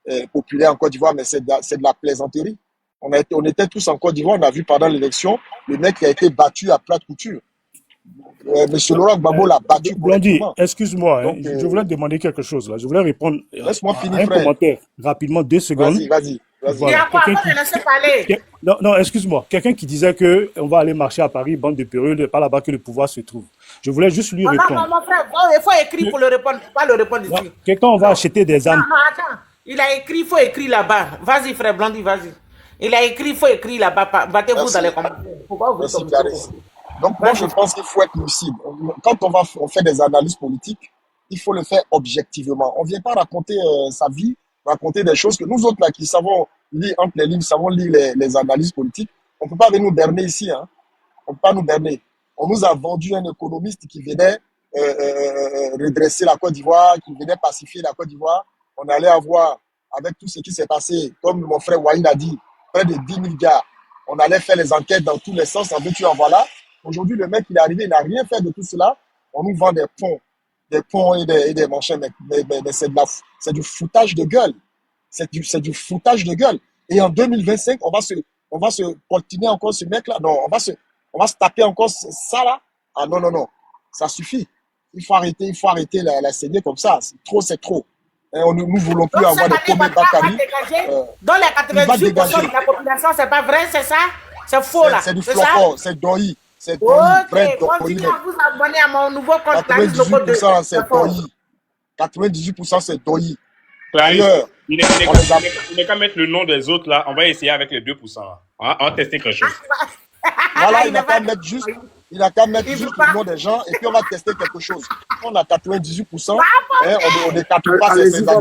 S12: est populaire en Côte d'Ivoire, mais c'est de la plaisanterie. On était tous en Côte d'Ivoire, on a vu pendant l'élection, le mec qui a été battu à plat de couture. Monsieur Laurent Gbagbo l'a battu.
S13: Blondie, excuse-moi, hein, je voulais te demander quelque chose là. Je voulais répondre à un commentaire rapidement, 2 secondes.
S12: Vas-y.
S1: Voilà.
S13: Non, excuse-moi. Quelqu'un qui disait qu'on va aller marcher à Paris, bande de périodes, pas là-bas que le pouvoir se trouve. Je voulais juste lui répondre.
S1: Non, mon frère, il faut écrire pour le répondre, pas le répondre ici.
S13: Quelqu'un, on va acheter des armes.
S1: Non, attends. Il a écrit, il faut écrire là-bas. Vas-y, frère Blondie, vas-y. Il a écrit, il faut écrire là-bas. Battez-vous dans les commentaires. Faut pas ouvrir comme ça.
S12: Donc moi, je pense qu'il faut être lucide. Quand on fait des analyses politiques, il faut le faire objectivement. On ne vient pas raconter sa vie, raconter des choses que nous autres là qui savons lire entre les lignes, savons lire les analyses politiques. On ne peut pas venir nous berner ici. Hein. On ne peut pas nous berner. On nous a vendu un économiste qui venait redresser la Côte d'Ivoire, qui venait pacifier la Côte d'Ivoire. On allait avoir, avec tout ce qui s'est passé, comme mon frère Wahid a dit, près de 10 000 gars. On allait faire les enquêtes dans tous les sens, en veux-tu, en voilà. Aujourd'hui, le mec, il est arrivé, il n'a rien fait de tout cela. On nous vend des ponts et des machins, mais c'est du foutage de gueule. C'est du foutage de gueule. Et en 2025, on va se continuer encore ce mec-là. Non, on va se taper encore ça là. Ah non. Ça suffit. Il faut arrêter la saignée comme ça. C'est trop. Nous ne voulons plus avoir de Komé Bakary.
S1: Dans les 98% de la population, c'est pas vrai, c'est ça? C'est faux là.
S12: C'est du flocon, c'est Doyi. C'est Doyi.
S1: Continuez à vous abonner à mon nouveau compte.
S12: 98% c'est Doyi. 98% c'est Doyi.
S2: D'ailleurs, il n'est qu'à mettre le nom des autres là. On va essayer avec les 2%. Là. On va tester quelque chose.
S12: Voilà, il n'a qu'à mettre juste le nom des gens et puis on va tester quelque chose. On a 98%, on ne capte pas ces